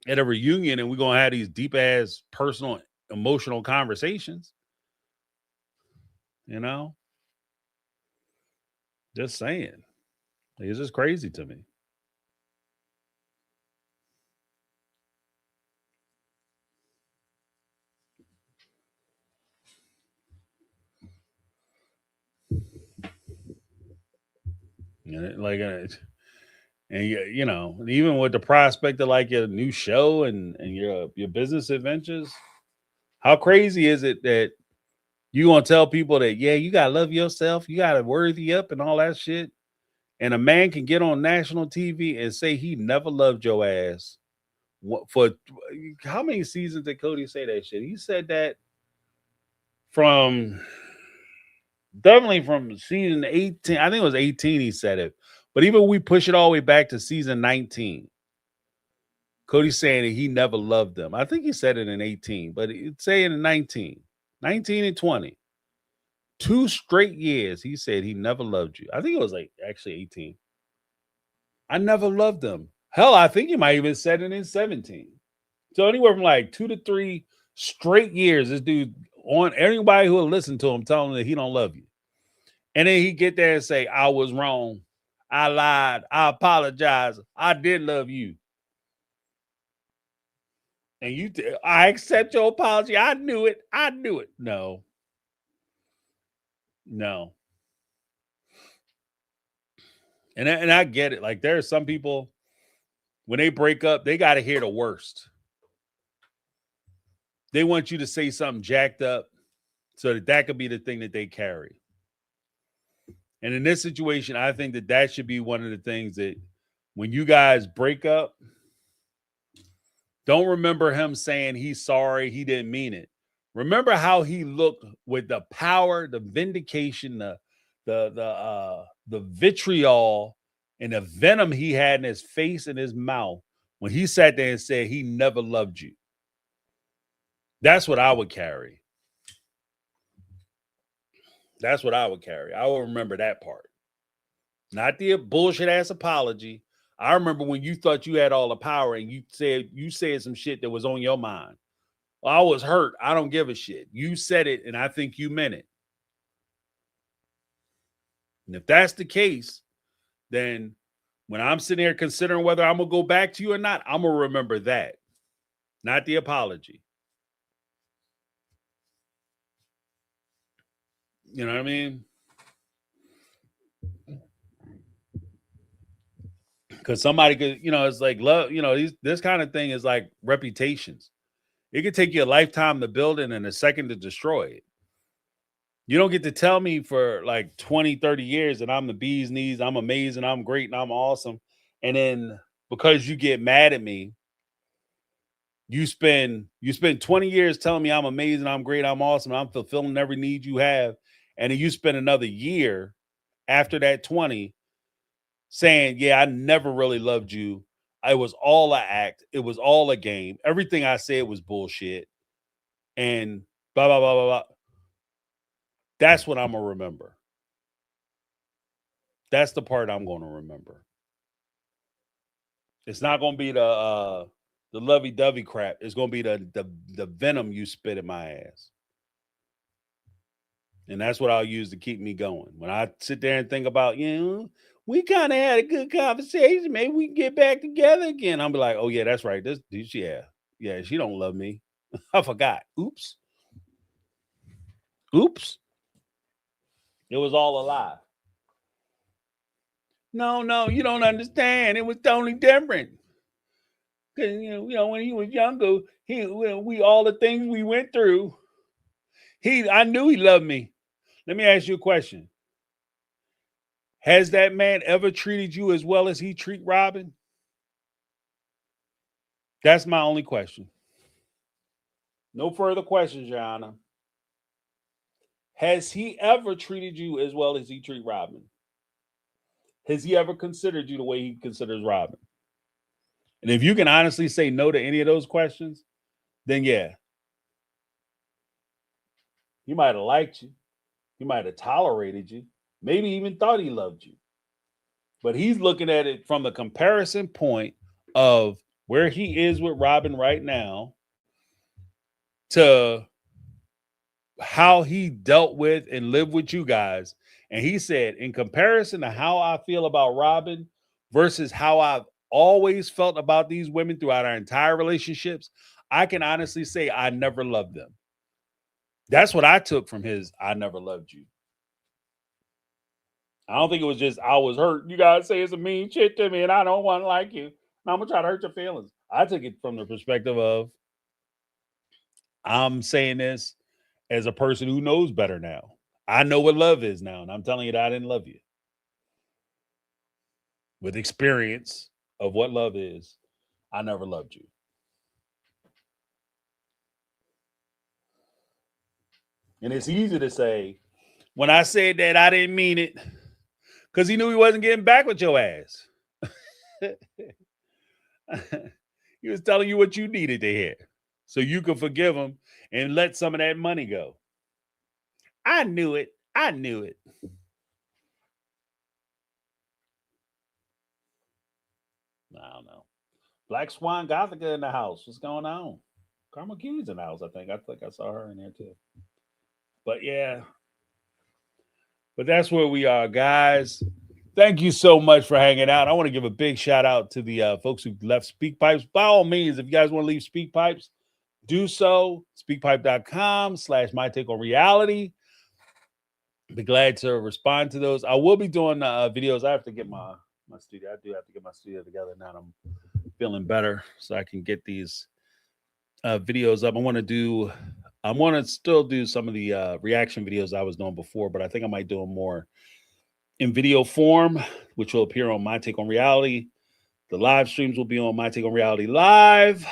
reunion, and we're gonna have these deep ass personal, emotional conversations. You know, just saying, it's just crazy to me. Like, and even with the prospect of like your new show and your business adventures, how crazy is it that you gonna tell people that you gotta love yourself, you gotta worthy up and all that shit, and a man can get on national TV and say he never loved your ass. For how many seasons did Cody say that shit? He said that from definitely from season 18. I think it was 18 he said it. But even when we push it all the way back to season 19, Cody's saying that he never loved them. I think he said it in 18, but it's saying in 19. 19 and 20. 2 straight years he said he never loved you. I think it was like actually 18. I never loved them. Hell, I think he might even said it in 17. So anywhere from like 2 to 3 straight years, this dude on anybody who will listen to him telling him that he don't love you. And then he get there and say, I was wrong. I lied. I apologize. I did love you. And I accept your apology. I knew it. I knew it. No. And I get it. Like, there are some people, when they break up, they got to hear the worst. They want you to say something jacked up so that could be the thing that they carry. And in this situation, I think that should be one of the things that when you guys break up, don't remember him saying he's sorry, he didn't mean it. Remember how he looked with the power, the vindication, the vitriol and the venom he had in his face and his mouth when he sat there and said he never loved you. That's what I would carry. That's what I would carry. I will remember that part. Not the bullshit ass apology. I remember when you thought you had all the power and you said some shit that was on your mind. Well, I was hurt. I don't give a shit. You said it and I think you meant it. And if that's the case, then when I'm sitting here considering whether I'm going to go back to you or not, I'm going to remember that, not the apology. You know what I mean? Because somebody could, it's like love, this kind of thing is like reputations. It could take you a lifetime to build it and a second to destroy it. You don't get to tell me for like 20, 30 years that I'm the bee's knees, I'm amazing, I'm great, and I'm awesome. And then because you get mad at me, you spend 20 years telling me I'm amazing, I'm great, I'm awesome, I'm fulfilling every need you have. And then you spend another year after that 20 saying, yeah, I never really loved you. It was all an act. It was all a game. Everything I said was bullshit. And blah, blah, blah, blah, blah. That's what I'm going to remember. That's the part I'm going to remember. It's not going to be the lovey-dovey crap. It's going to be the venom you spit in my ass. And that's what I'll use to keep me going. When I sit there and think about, we kind of had a good conversation. Maybe we can get back together again. I'll be like, oh, yeah, that's right. Yeah, she don't love me. I forgot. Oops. It was all a lie. No, you don't understand. It was totally different. Because, when he was younger, we all the things we went through, I knew he loved me. Let me ask you a question. Has that man ever treated you as well as he treat Robin? That's my only question. No further questions, Your Honor. Has he ever treated you as well as he treat Robin? Has he ever considered you the way he considers Robin? And if you can honestly say no to any of those questions, then yeah, he might have liked you. He might have tolerated you. Maybe even thought he loved you. But he's looking at it from the comparison point of where he is with Robin right now to how he dealt with and lived with you guys. And he said, in comparison to how I feel about Robin versus how I've always felt about these women throughout our entire relationships, I can honestly say I never loved them. That's what I took from his I never loved you. I don't think it was just I was hurt. You guys say some mean shit to me and I don't want to like you. Now I'm going to try to hurt your feelings. I took it from the perspective of I'm saying this as a person who knows better now. I know what love is now, and I'm telling you that I didn't love you. With experience of what love is, I never loved you. And it's easy to say, when I said that, I didn't mean it, because he knew he wasn't getting back with your ass. He was telling you what you needed to hear so you could forgive him and let some of that money go. I knew it. I knew it. I don't know. Black Swan Gothica in the house. What's going on? Karma Q's in the house, I think. I think I saw her in there too. But yeah. But that's where we are, guys. Thank you so much for hanging out. I want to give a big shout out to the folks who left SpeakPipes. By all means, if you guys want to leave SpeakPipes, do so. SpeakPipe.com/mytakeonreality. Be glad to respond to those. I will be doing videos. I have to get my studio. I do have to get my studio together now. I'm feeling better so I can get these videos up. I want to still do some of the reaction videos I was doing before, but I think I might do them more in video form, which will appear on My Take on Reality. The live streams will be on My Take on Reality Live.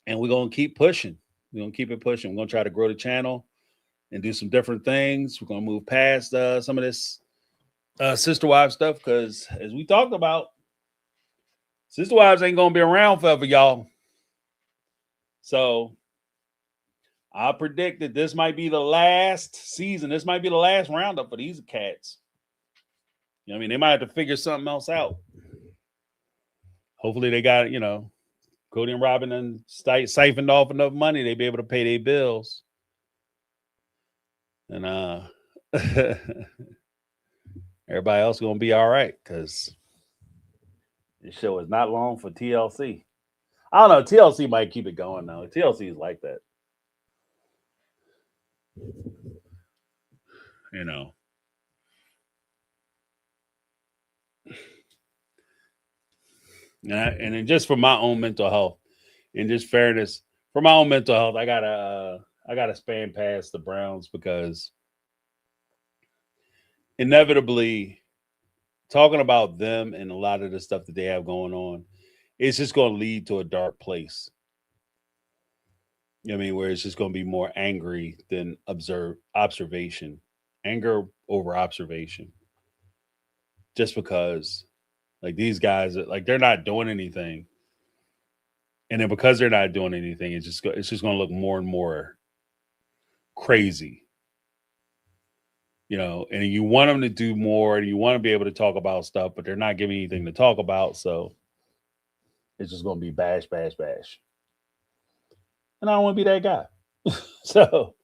And we're going to keep pushing. We're going to keep it pushing. We're going to try to grow the channel and do some different things. We're going to move past some of this Sister Wives stuff because, as we talked about, Sister Wives ain't going to be around forever, y'all. So I predict that this might be the last season. This might be the last roundup for these cats. You know what I mean? They might have to figure something else out. Hopefully they got, Cody and Robin and siphoned off enough money, they be able to pay their bills. And everybody else gonna be all right because this show is not long for TLC. I don't know. TLC might keep it going now. TLC is like that. And then just for my own mental health and just fairness, for my own mental health, I gotta span past the Browns because inevitably talking about them and a lot of the stuff that they have going on, it's just going to lead to a dark place. You know what I mean? Where it's just going to be more angry than observation. Anger over observation. Just because like these guys, like they're not doing anything. And then because they're not doing anything, it's just going to look more and more crazy. And you want them to do more and you want to be able to talk about stuff, but they're not giving anything to talk about. So it's just going to be bash, bash, bash. And I don't want to be that guy. So,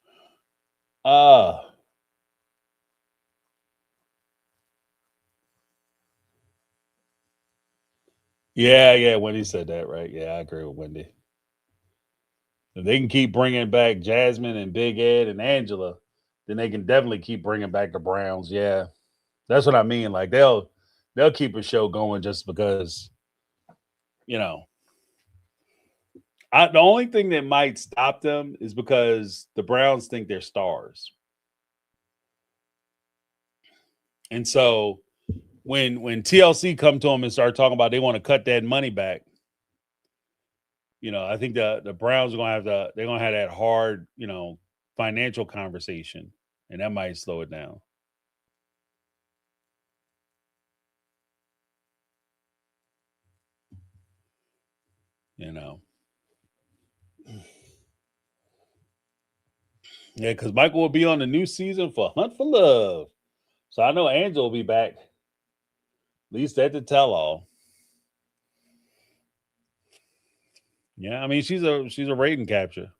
yeah, Wendy said that, right? Yeah, I agree with Wendy. If they can keep bringing back Jasmine and Big Ed and Angela, then they can definitely keep bringing back the Browns. Yeah, that's what I mean. Like they'll keep a show going just because, the only thing that might stop them is because the Browns think they're stars. And so when TLC come to them and start talking about they want to cut that money back, I think the Browns are going to have that hard, financial conversation, and that might slow it down. you know. Yeah, because Michael will be on the new season for Hunt for Love. So I know Angela will be back. At least at the tell all. Yeah, I mean she's a rating capture.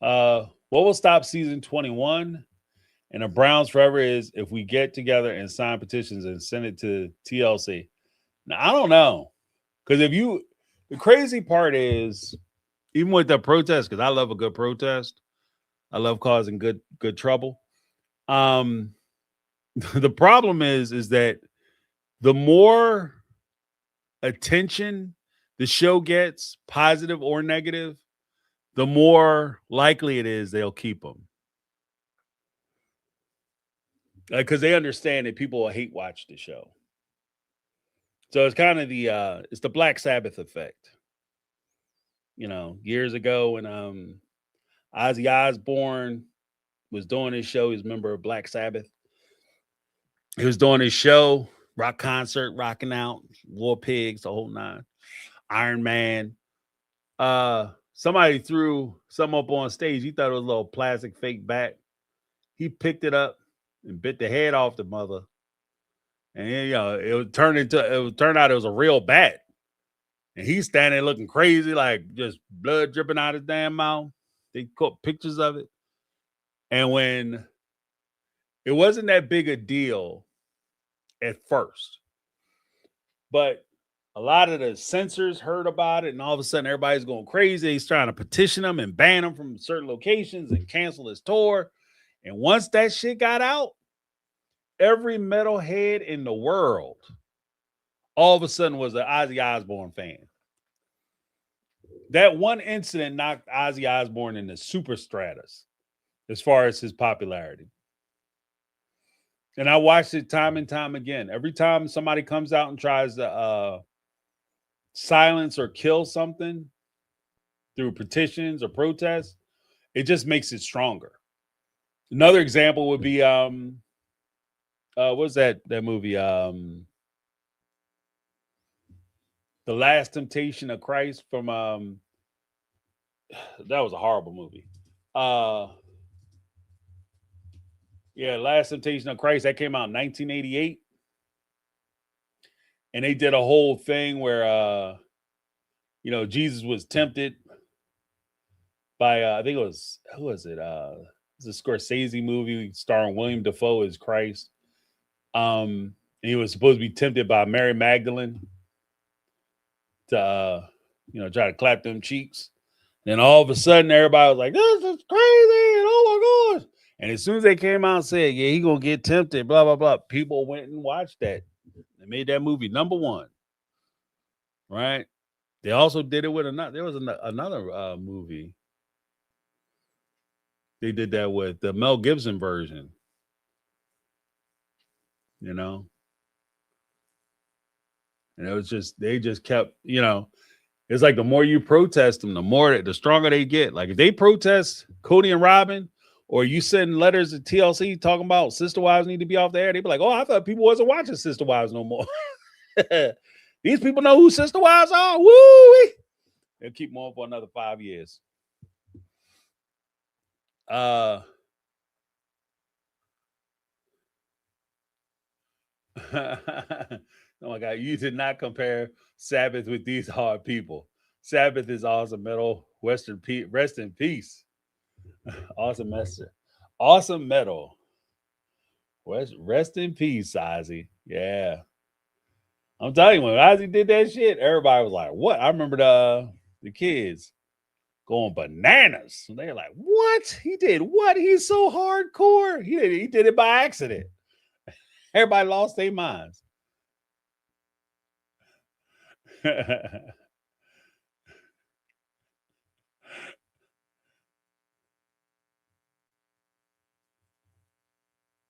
What will stop season 21 and the Browns forever is if we get together and sign petitions and send it to TLC. Now I don't know. Because the crazy part is, even with the protest, because I love a good protest, I love causing good trouble. The problem is that the more attention the show gets, positive or negative, the more likely it is they'll keep them. Because they understand that people will hate watch the show. So it's kind of the Black Sabbath effect. You know, years ago when Ozzy Osbourne was doing his show, he's a member of Black Sabbath. He was doing his show, rock concert, rocking out, War Pigs, the whole nine, Iron Man. Somebody threw some up on stage. He thought it was a little plastic fake bat. He picked it up and bit the head off the mother. And you know, it would turn out it was a real bat. And he's standing there looking crazy, like just blood dripping out his damn mouth. They took pictures of it. And when it wasn't that big a deal at first, but a lot of the censors heard about it, and all of a sudden everybody's going crazy. He's trying to petition him and ban him from certain locations and cancel his tour. And once that shit got out, every metalhead in the world all of a sudden was an Ozzy Osbourne fan. That one incident knocked Ozzy Osbourne into super stratus as far as his popularity. And I watched it time and time again. Every time somebody comes out and tries to silence or kill something through petitions or protests, it just makes it stronger. Another example would be what's that movie? The Last Temptation of Christ from that was a horrible movie. Yeah, Last Temptation of Christ, that came out in 1988. And they did a whole thing where you know, Jesus was tempted by I think it was, who was it? It's a Scorsese movie starring William Dafoe as Christ. He was supposed to be tempted by Mary Magdalene to you know, try to clap them cheeks. Then all of a sudden everybody was like, this is crazy, and oh my gosh. And as soon as they came out and said, yeah, he gonna get tempted, blah blah blah, people went and watched that. They made that movie number one. Right? They also did it with another movie. They did that with the Mel Gibson version. You know? And it was just, they just kept, you know, it's like the more you protest them, the stronger they get. Like if they protest Cody and Robin, or you send letters to TLC talking about Sister Wives need to be off the air, they'd be like, oh, I thought people wasn't watching Sister Wives no more. These people know who Sister Wives are. Woo! They'll keep them on for another 5 years. Oh my God, you did not compare Sabbath with these hard people. Sabbath is awesome metal. Rest in peace. Awesome master. Awesome metal. Rest in peace, Ozzy. Yeah. I'm telling you, when Ozzy did that shit, everybody was like, what? I remember the kids going bananas. And they're like, what? He did what? He's so hardcore. He did it by accident. Everybody lost their minds.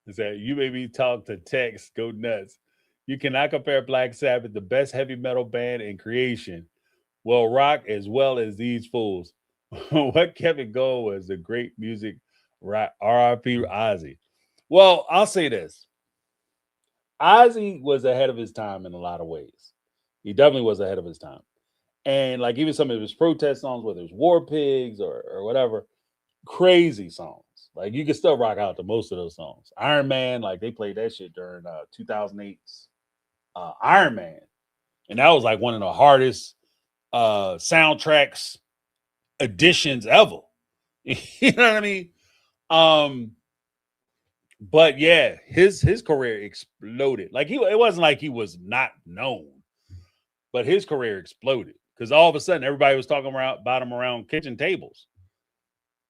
Is that you made me talk to text, go nuts. You cannot compare Black Sabbath, the best heavy metal band in creation, will rock as well as these fools. What kept it going was the great music, RIP Ozzy. Well, I'll say this. Ozzy was ahead of his time in a lot of ways. He definitely was ahead of his time. And like even some of his protest songs, whether it's War Pigs or whatever, crazy songs. Like you can still rock out to most of those songs. Iron Man, like they played that shit during 2008's Iron Man, and that was like one of the hardest soundtracks additions ever. You know what I mean? But yeah, his career exploded. Like it wasn't like he was not known, but his career exploded because all of a sudden everybody was talking about him around kitchen tables.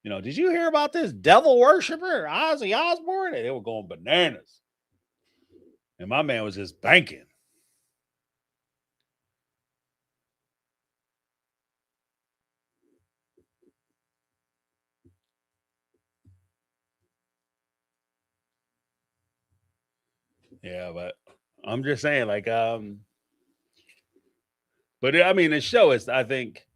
You know, did you hear about this devil worshiper, Ozzy Osbourne? And they were going bananas. And my man was just banking. Yeah, but I'm just saying, like, but I mean, the show is, I think,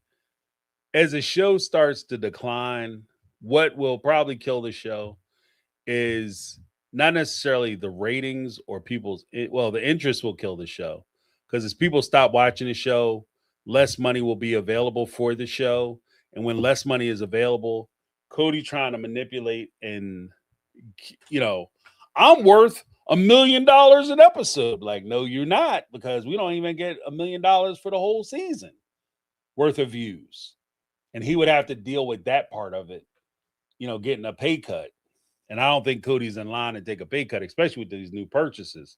as the show starts to decline, what will probably kill the show is not necessarily the ratings or the interest will kill the show because as people stop watching the show, less money will be available for the show. And when less money is available, Cody trying to manipulate and, you know, I'm worth $1 million an episode. Like, no, you're not, because we don't even get $1 million for the whole season worth of views. And he would have to deal with that part of it, you know, getting a pay cut. And I don't think Cody's in line to take a pay cut, especially with these new purchases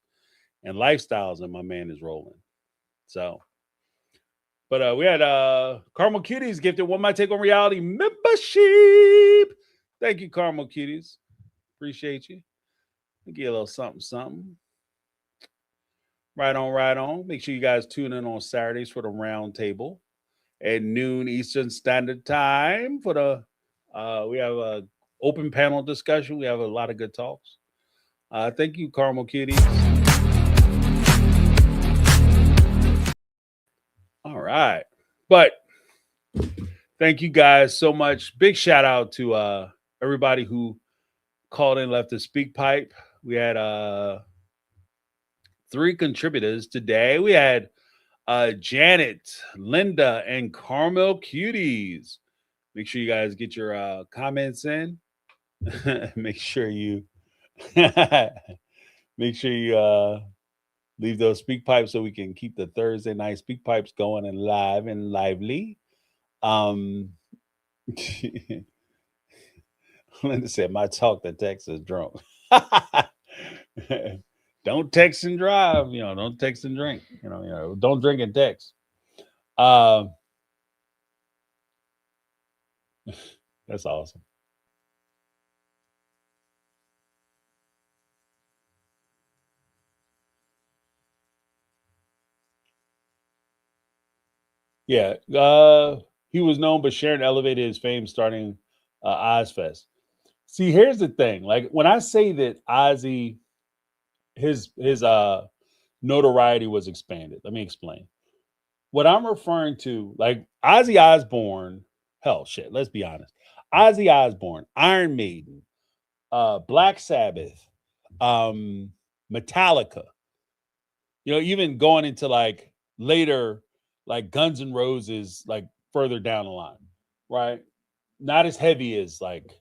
and lifestyles that my man is rolling. So, but we had Caramel Cuties gifted One My Take on Reality membership. Thank you, Caramel Cuties. Appreciate you. I'll give you a little something. Right on. Make sure you guys tune in on Saturdays for the round table at noon Eastern Standard Time for the we have a open panel discussion. We have a lot of good talks. Thank you, Caramel Kitty. All right. But thank you guys so much. Big shout out to everybody who called in, left a SpeakPipe. We had 3 contributors today. We had Janet, Linda, and Carmel Cuties. Make sure you guys get your comments in. Make sure you leave those speak pipes so we can keep the Thursday night speak pipes going and live and lively. Linda said, "My talk to text is drunk." Don't text and drive. You know, don't text and drink. You know, don't drink and text. That's awesome. Yeah, he was known, but Sharon elevated his fame starting Ozfest. See, here's the thing. Like when I say that Ozzy, his notoriety was expanded. Let me explain. What I'm referring to, like Ozzy Osbourne, hell, shit. Let's be honest. Ozzy Osbourne, Iron Maiden, Black Sabbath, Metallica. You know, even going into like later, like Guns N' Roses, like further down the line, right? Not as heavy as like,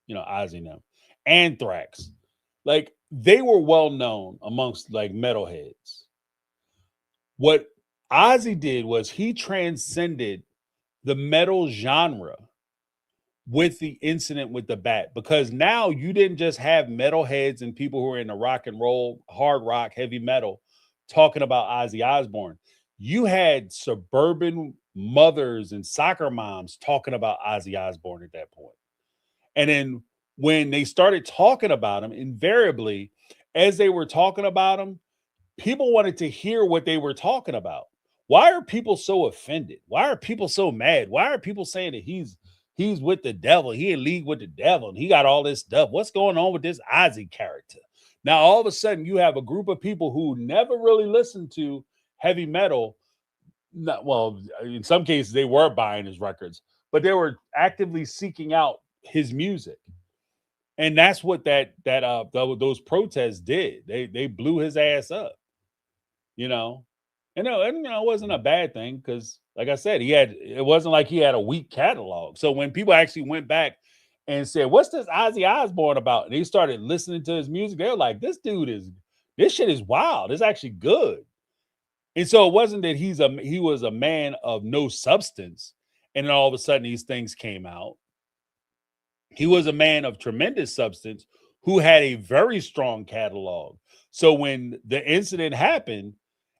you know, Ozzy now. Anthrax, like they were well known amongst like metalheads. What Ozzy did was he transcended the metal genre with the incident with the bat, because now you didn't just have metalheads and people who are in the rock and roll, hard rock, heavy metal talking about Ozzy Osbourne. You had suburban mothers and soccer moms talking about Ozzy Osbourne at that point. And then when they started talking about him, invariably, as they were talking about him, people wanted to hear what they were talking about. Why are people so offended? Why are people so mad? Why are people saying that he's with the devil? He in league with the devil and he got all this stuff. What's going on with this Ozzy character? Now, all of a sudden, you have a group of people who never really listened to heavy metal. Well, in some cases, they were buying his records, but they were actively seeking out his music. And that's what those protests did. They blew his ass up, you know. And it wasn't a bad thing because, like I said, it wasn't like he had a weak catalog. So when people actually went back and said, "What's this Ozzy Osbourne about?" and they started listening to his music, they were like, "This shit is wild. It's actually good." And so it wasn't that he was a man of no substance, and then all of a sudden these things came out. He was a man of tremendous substance who had a very strong catalog. So when the incident happened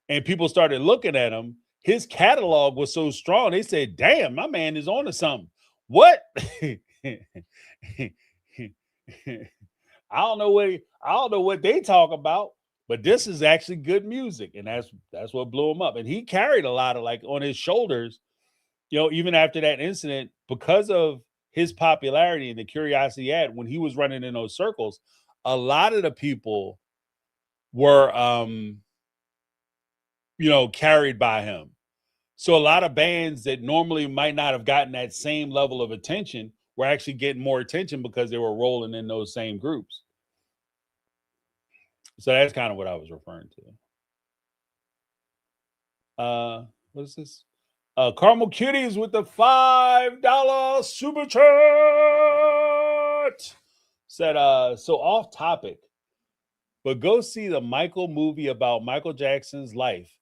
and people started looking at him, his catalog was so strong. They said, "Damn, my man is on to something." What? I don't know what they talk about, but this is actually good music, and that's what blew him up. And he carried a lot of, like, on his shoulders, even after that incident, because of his popularity and the curiosity he had when he was running in those circles. A lot of the people were carried by him. So a lot of bands that normally might not have gotten that same level of attention were actually getting more attention because they were rolling in those same groups. So that's kind of what I was referring to. What is this? Caramel Cuties with the $5 super chat. Said, so off topic, but go see the Michael movie about Michael Jackson's life.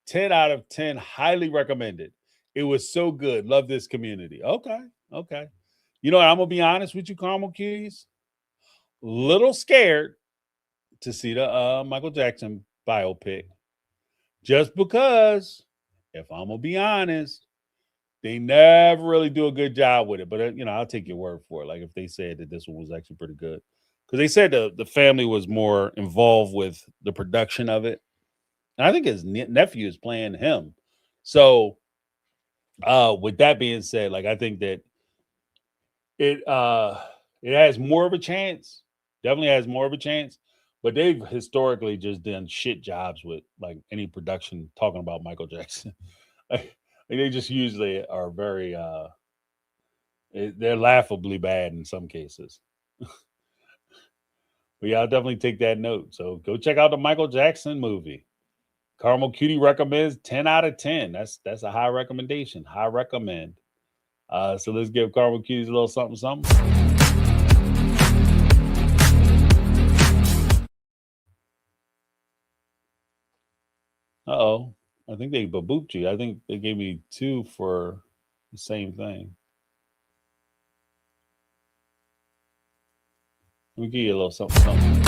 10 out of 10, highly recommended. It was so good. Love this community. Okay. You know what? I'm going to be honest with you, Caramel Cuties. Little scared to see the Michael Jackson biopic. Just because, if I'm going to be honest, they never really do a good job with it. But, I'll take your word for it. Like, if they said that this one was actually pretty good. Because they said the family was more involved with the production of it. And I think his nephew is playing him. So, with that being said, like, I think that it has more of a chance. Definitely has more of a chance. But they've historically just done shit jobs with, like, any production talking about Michael Jackson. They just usually are very they're laughably bad in some cases. But yeah, I'll definitely take that note. So go check out the Michael Jackson movie. Caramel Cutie recommends 10 out of 10. That's a high recommendation. High recommend. So let's give Caramel Cuties a little something, something. Uh-oh. I think they babooped you. I think they gave me 2 for the same thing. Let me give you a little something, something.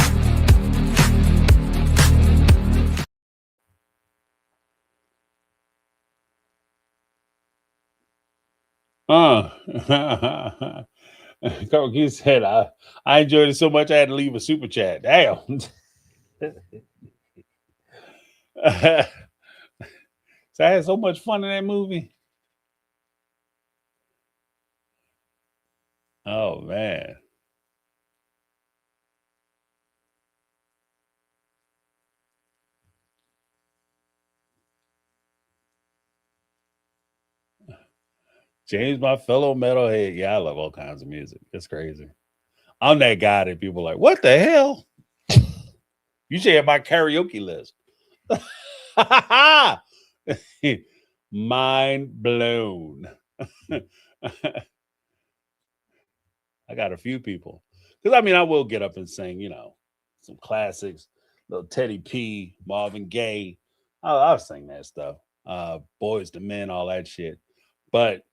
Carl Q said, I enjoyed it so much I had to leave a super chat. Damn. So I had so much fun in that movie. Oh, man. James, my fellow metalhead. Yeah, I love all kinds of music. It's crazy. I'm that guy that people are like, what the hell? You should have my karaoke list. Mind blown. I got a few people. Because, I will get up and sing, some classics. Little Teddy P, Marvin Gaye. I'll sing that stuff. Boys to Men, all that shit. But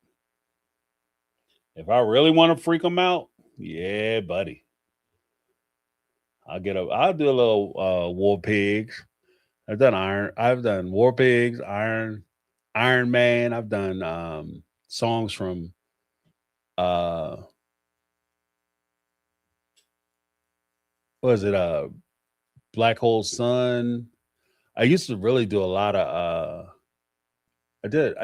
if I really want to freak them out, yeah, buddy. I'll do a little War Pigs. I've done War Pigs, Iron Man. I've done songs from what is it? Black Hole Sun. I used to really do a lot of I did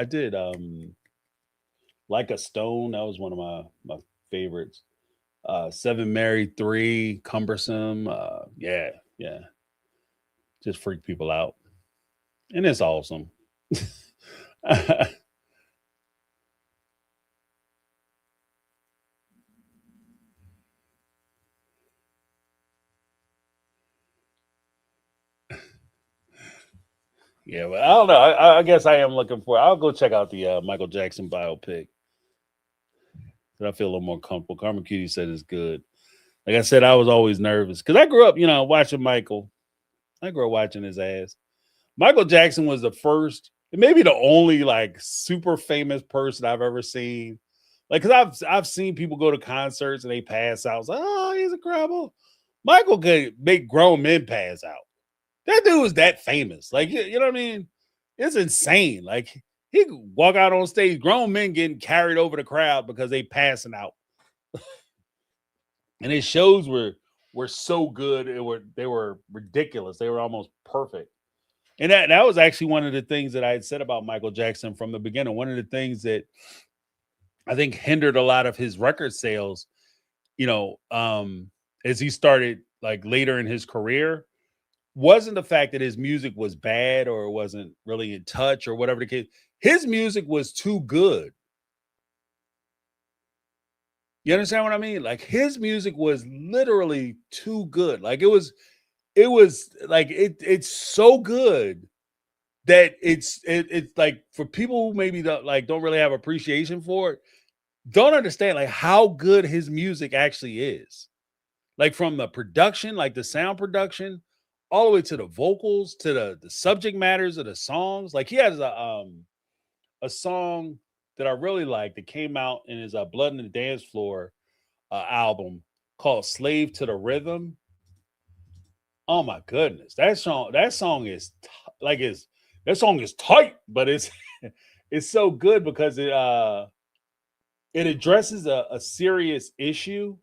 Like a Stone. That was one of my favorites. 7 Married 3, Cumbersome. Yeah. Just freak people out. And it's awesome. Yeah, but I don't know. I guess I am looking for. I'll go check out the Michael Jackson biopic. But I feel a little more comfortable. Carmen Cutie said it's good. Like I said, I was always nervous because I grew up, watching Michael. I grew up watching his ass. Michael Jackson was the first, and maybe the only like super famous person I've ever seen. Like, cause I've seen people go to concerts and they pass out. It's like, oh, he's incredible. Michael could make grown men pass out. That dude was that famous. Like, you know what I mean? It's insane. Like, he could walk out on stage, grown men getting carried over the crowd because they passing out. And his shows were so good. They were ridiculous. They were almost perfect. And that was actually one of the things that I had said about Michael Jackson from the beginning. One of the things that I think hindered a lot of his record sales, as he started like later in his career, wasn't the fact that his music was bad or it wasn't really in touch or whatever the case. His music was too good. You understand what I mean? Like his music was literally too good. Like it was like it's so good that it's like for people who maybe don't really have appreciation for it, don't understand like how good his music actually is. Like from the production, like the sound production, all the way to the vocals, to the subject matters of the songs. Like he has a song that I really like that came out in his Blood in the Dance Floor album called "Slave to the Rhythm." Oh my goodness, that song is that song is tight, but it's it's so good because it addresses a serious issue,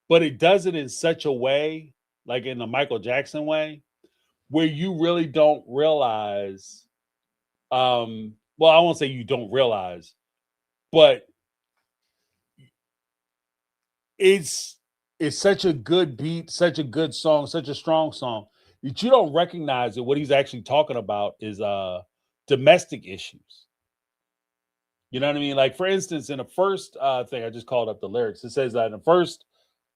but it does it in such a way, like in the Michael Jackson way, where you really don't realize. Well, I won't say you don't realize, but it's such a good beat, such a good song, such a strong song that you don't recognize that what he's actually talking about is domestic issues. You know what I mean? Like for instance, in the first thing, I just called up the lyrics. It says that in the first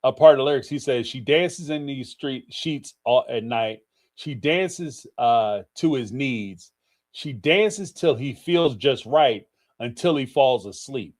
part of the lyrics, he says she dances in these street sheets all at night. She dances to his needs. She dances till he feels just right until he falls asleep.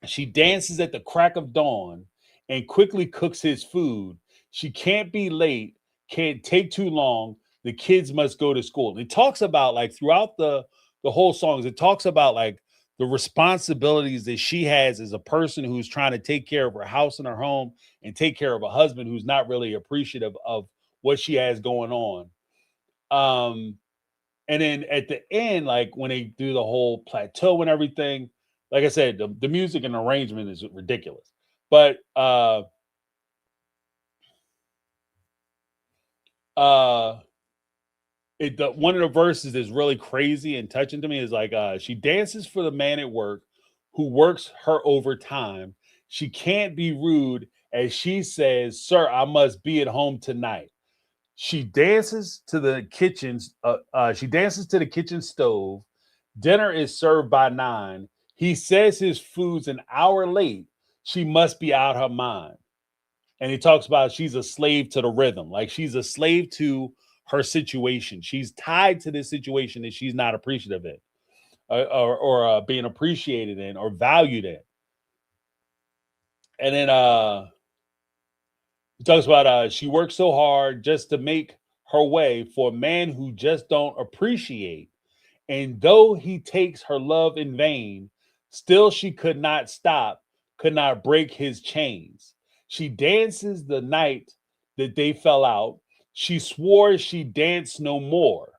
She dances at the crack of dawn and quickly cooks his food. She can't be late, can't take too long. The kids must go to school. It talks about like throughout the whole songs, it talks about like the responsibilities that she has as a person who's trying to take care of her house and her home and take care of a husband who's not really appreciative of what she has going on. And then at the end, like when they do the whole plateau and everything, like I said, the music and arrangement is ridiculous. But one of the verses is really crazy and touching to me is like she dances for the man at work who works her overtime. She can't be rude as she says, "Sir, I must be at home tonight." She dances to the kitchen's. She dances to the kitchen stove. Dinner is served by 9. He says his food's an hour late. She must be out her mind. And he talks about she's a slave to the rhythm, like she's a slave to her situation. She's tied to this situation that she's not appreciative in, or being appreciated in, or valued in. And then he talks about she works so hard just to make her way for a man who just don't appreciate. And though he takes her love in vain, still she could not stop, could not break his chains. She dances the night that they fell out. She swore she danced no more.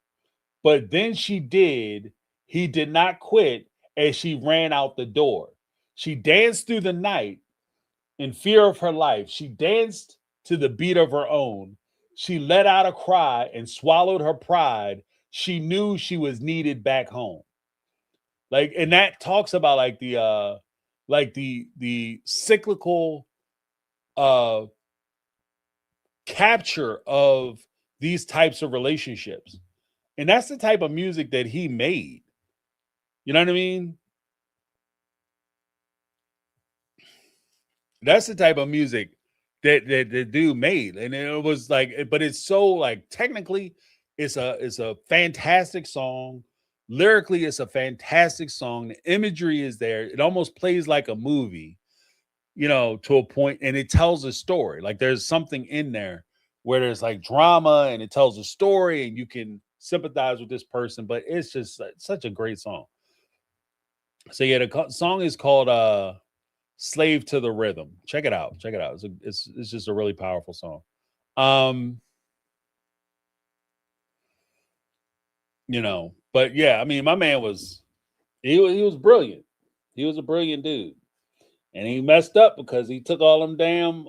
But then she did. He did not quit as she ran out the door. She danced through the night in fear of her life. She danced to the beat of her own. She let out a cry and swallowed her pride. She knew she was needed back home. Like, and that talks about like the cyclical uh capture of these types of relationships. And that's the type of music that he made. You know what I mean? That's the type of music that the dude made. And it was like, but it's so like technically It's a fantastic song. Lyrically, it's a fantastic song. The imagery is there. It almost plays like a movie, to a point, and it tells a story. Like there's something in there where there's like drama and it tells a story and you can sympathize with this person, but it's just such a great song. So yeah, the song is called Slave to the Rhythm. Check it out. Check it out. It's just a really powerful song. But yeah, I mean, my man was brilliant. He was a brilliant dude. And he messed up because he took all them damn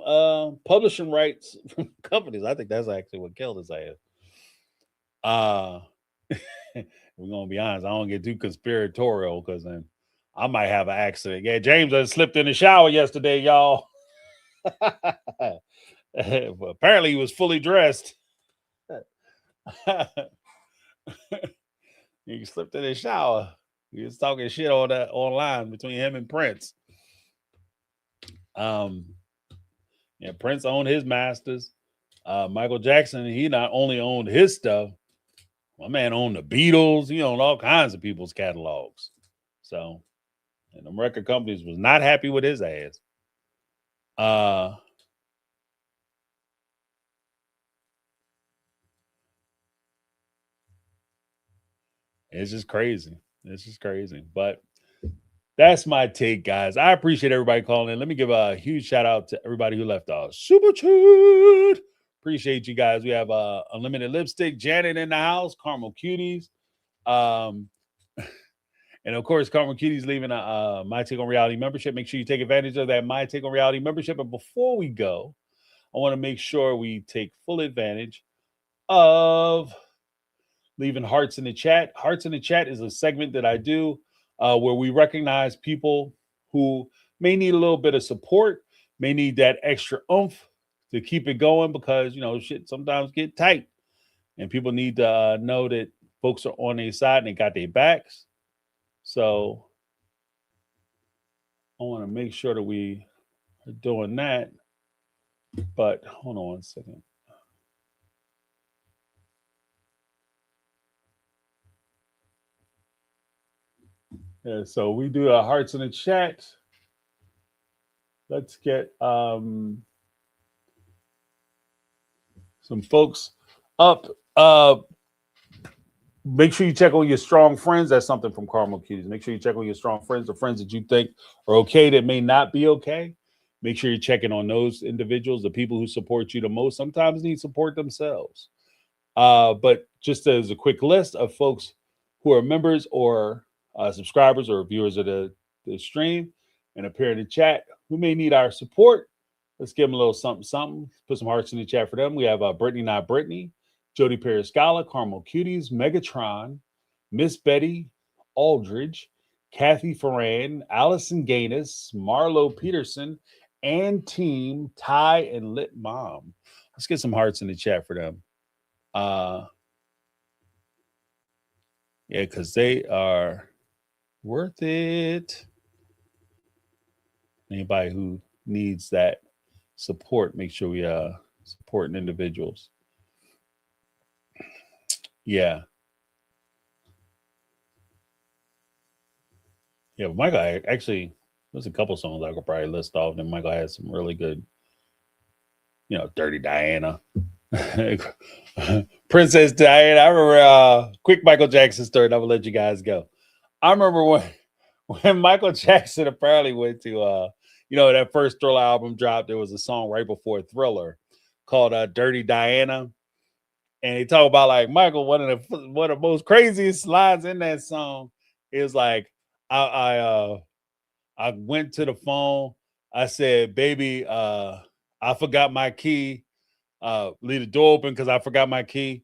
publishing rights from companies. I think that's actually what killed his ass. We're gonna be honest, I don't get too conspiratorial because then I might have an accident. Yeah, James slipped in the shower yesterday, y'all. Well, apparently he was fully dressed. He slipped in the shower. He was talking shit on that online between him and Prince. Yeah, Prince owned his masters. Michael Jackson, he not only owned his stuff, my man owned the Beatles. He owned all kinds of people's catalogs. So, and them record companies was not happy with his ass. It's just crazy. It's just crazy. But that's my take, guys. I appreciate everybody calling in. Let me give a huge shout out to everybody who left a super chat. Appreciate you guys. We have Unlimited Lipstick, Janet in the house, Caramel Cuties. And of course, Caramel Cuties leaving a My Take on Reality membership. Make sure you take advantage of that My Take on Reality membership. And before we go, I want to make sure we take full advantage of leaving hearts in the chat. Hearts in the chat is a segment that I do where we recognize people who may need a little bit of support, may need that extra oomph to keep it going because, shit sometimes get tight and people need to know that folks are on their side and they got their backs. So I want to make sure that we are doing that. But hold on 1 second. Yeah, so we do hearts in the chat. Let's get some folks up. Make sure you check on your strong friends. That's something from Caramel Cuties. Make sure you check on your strong friends, the friends that you think are okay that may not be okay. Make sure you're checking on those individuals, the people who support you the most. Sometimes need support themselves. But just as a quick list of folks who are members or subscribers or viewers of the stream and appear in the chat who may need our support, let's give them a little something. Put some hearts in the chat for them. We have Brittany Not Brittany, Jody Periscala, Caramel Cuties, Megatron, Miss Betty Aldridge, Kathy Ferran, Allison Gaines, Marlo Peterson, and Team Ty and Lit Mom. Let's get some hearts in the chat for them. Yeah, because they are worth it. Anybody who needs that support, make sure we supporting individuals. Yeah. Yeah, Michael, actually, there's a couple songs I could probably list off. And Michael has some really good, Dirty Diana. Princess Diana. I remember quick Michael Jackson story, and I will let you guys go. I remember when Michael Jackson apparently went to that first Thriller album dropped, there was a song right before Thriller called Dirty Diana. And he talked about like Michael, one of the most craziest lines in that song is like, I went to the phone, I said, baby, I forgot my key. Leave the door open because I forgot my key.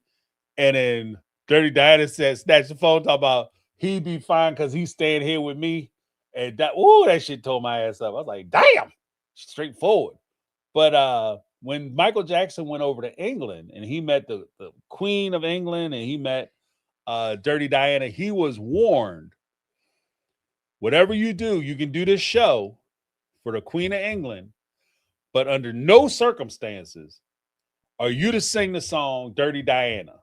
And then Dirty Diana said, snatch the phone, talk about he be fine because he's staying here with me. And that shit tore my ass up. I was like, damn, straightforward. But when Michael Jackson went over to England and he met the Queen of England and he met Dirty Diana, he was warned, whatever you do, you can do this show for the Queen of England, but under no circumstances are you to sing the song Dirty Diana.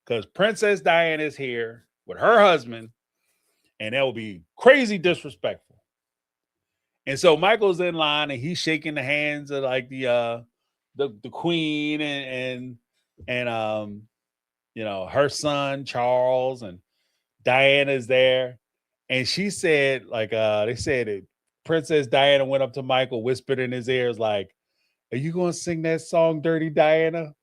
because Princess Diana is here with her husband, and that will be crazy disrespectful. And so Michael's in line, and he's shaking the hands of like the queen and you know, her son Charles, and Diana's there. And she said, like, they said that Princess Diana went up to Michael, whispered in his ears, like, "Are you gonna sing that song, Dirty Diana?"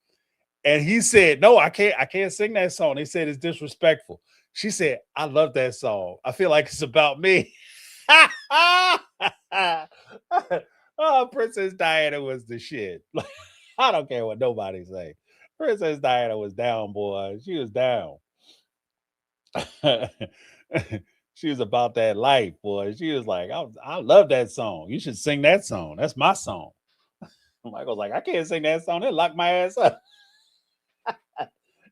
And he said, "No, I can't sing that song." They said it's disrespectful. She said, "I love that song. I feel like it's about me." Oh, Princess Diana was the shit. I don't care what nobody say. Princess Diana was down, boy. She was down. She was about that life, boy. She was like, I love that song. You should sing that song. That's my song. Michael's like, I can't sing that song. They'll lock my ass up.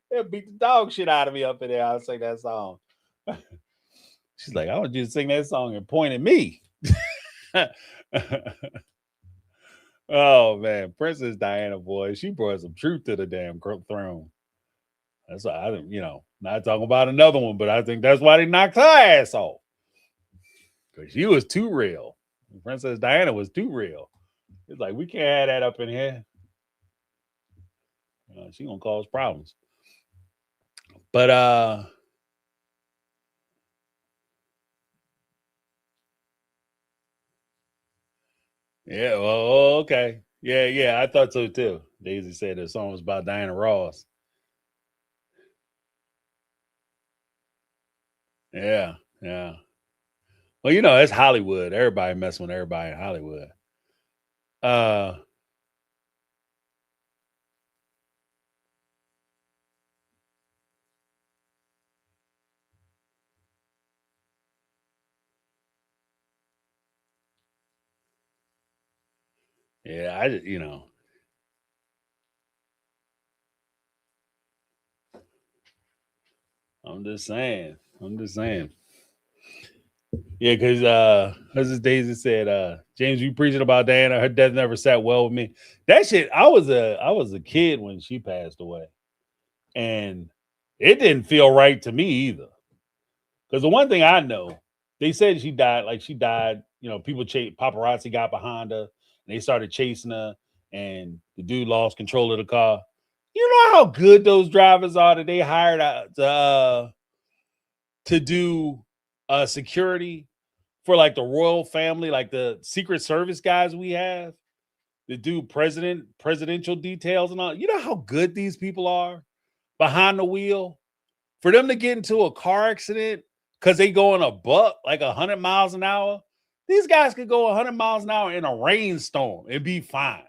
They'll beat the dog shit out of me up in there. I'll sing that song. She's like, I want you to sing that song and point at me. Oh man, Princess Diana, boy, she brought some truth to the damn throne. That's why I didn't, you know, not talking about another one, but I think that's why they knocked her ass off. Because she was too real. Princess Diana was too real. It's like, we can't have that up in here. She gonna cause problems. But yeah, well, okay. Yeah, I thought so too. Daisy said the song was about Diana Ross. Yeah. Well, you know, it's Hollywood. Everybody messing with everybody in Hollywood. Yeah, you know. I'm just saying. Yeah, because as this Daisy said, James, you preaching about Diana, her death never sat well with me. That shit, I was a kid when she passed away. And it didn't feel right to me either. Because the one thing I know, they said she died, you know, paparazzi got behind her, and they started chasing her, and the dude lost control of the car. You know how good those drivers are that they hired to do security for like the royal family, like the Secret Service guys we have, that do presidential details and all. You know how good these people are behind the wheel? For them to get into a car accident because they go in a buck like 100 miles an hour, these guys could go 100 miles an hour in a rainstorm and be fine.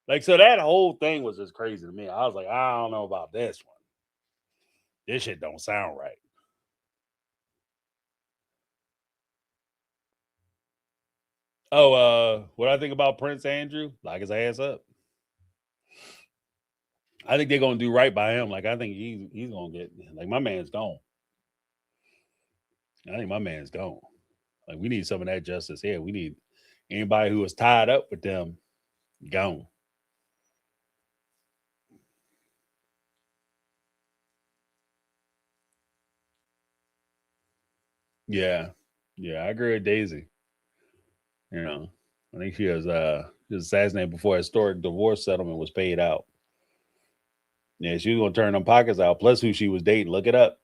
Like, so that whole thing was just crazy to me. I was like, I don't know about this one. This shit don't sound right. Oh, what I think about Prince Andrew? Lock his ass up. I think they're gonna do right by him. Like, I think he's gonna get, like, my man's gone. I think my man's gone. Like, we need some of that justice here. We need anybody who was tied up with them gone. Yeah, I agree with Daisy. You know, I think she was assassinated before a historic divorce settlement was paid out. Yeah, she was gonna turn them pockets out. Plus, who she was dating. Look it up.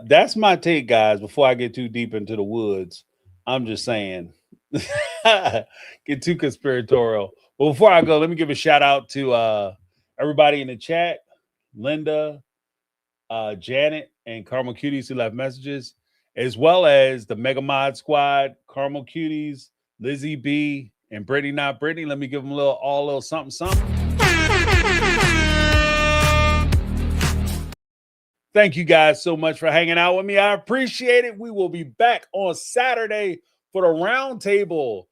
That's my take, guys. Before I get too deep into the woods, I'm just saying, get too conspiratorial. But before I go, let me give a shout out to everybody in the chat, Linda, Janet, and Caramel Cuties who left messages, as well as the Mega Mod Squad, Caramel Cuties, Lizzie B, and Brittany Not Brittany. Let me give them a little something. Thank you guys so much for hanging out with me. I appreciate it. We will be back on Saturday for the roundtable.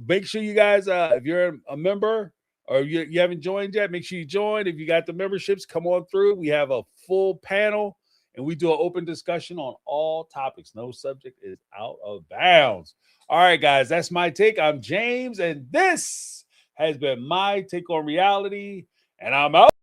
Make sure you guys, if you're a member or you haven't joined yet, make sure you join. If you got the memberships, come on through. We have a full panel and we do an open discussion on all topics. No subject is out of bounds. All right, guys, that's my take. I'm James, and this has been my take on reality, and I'm out.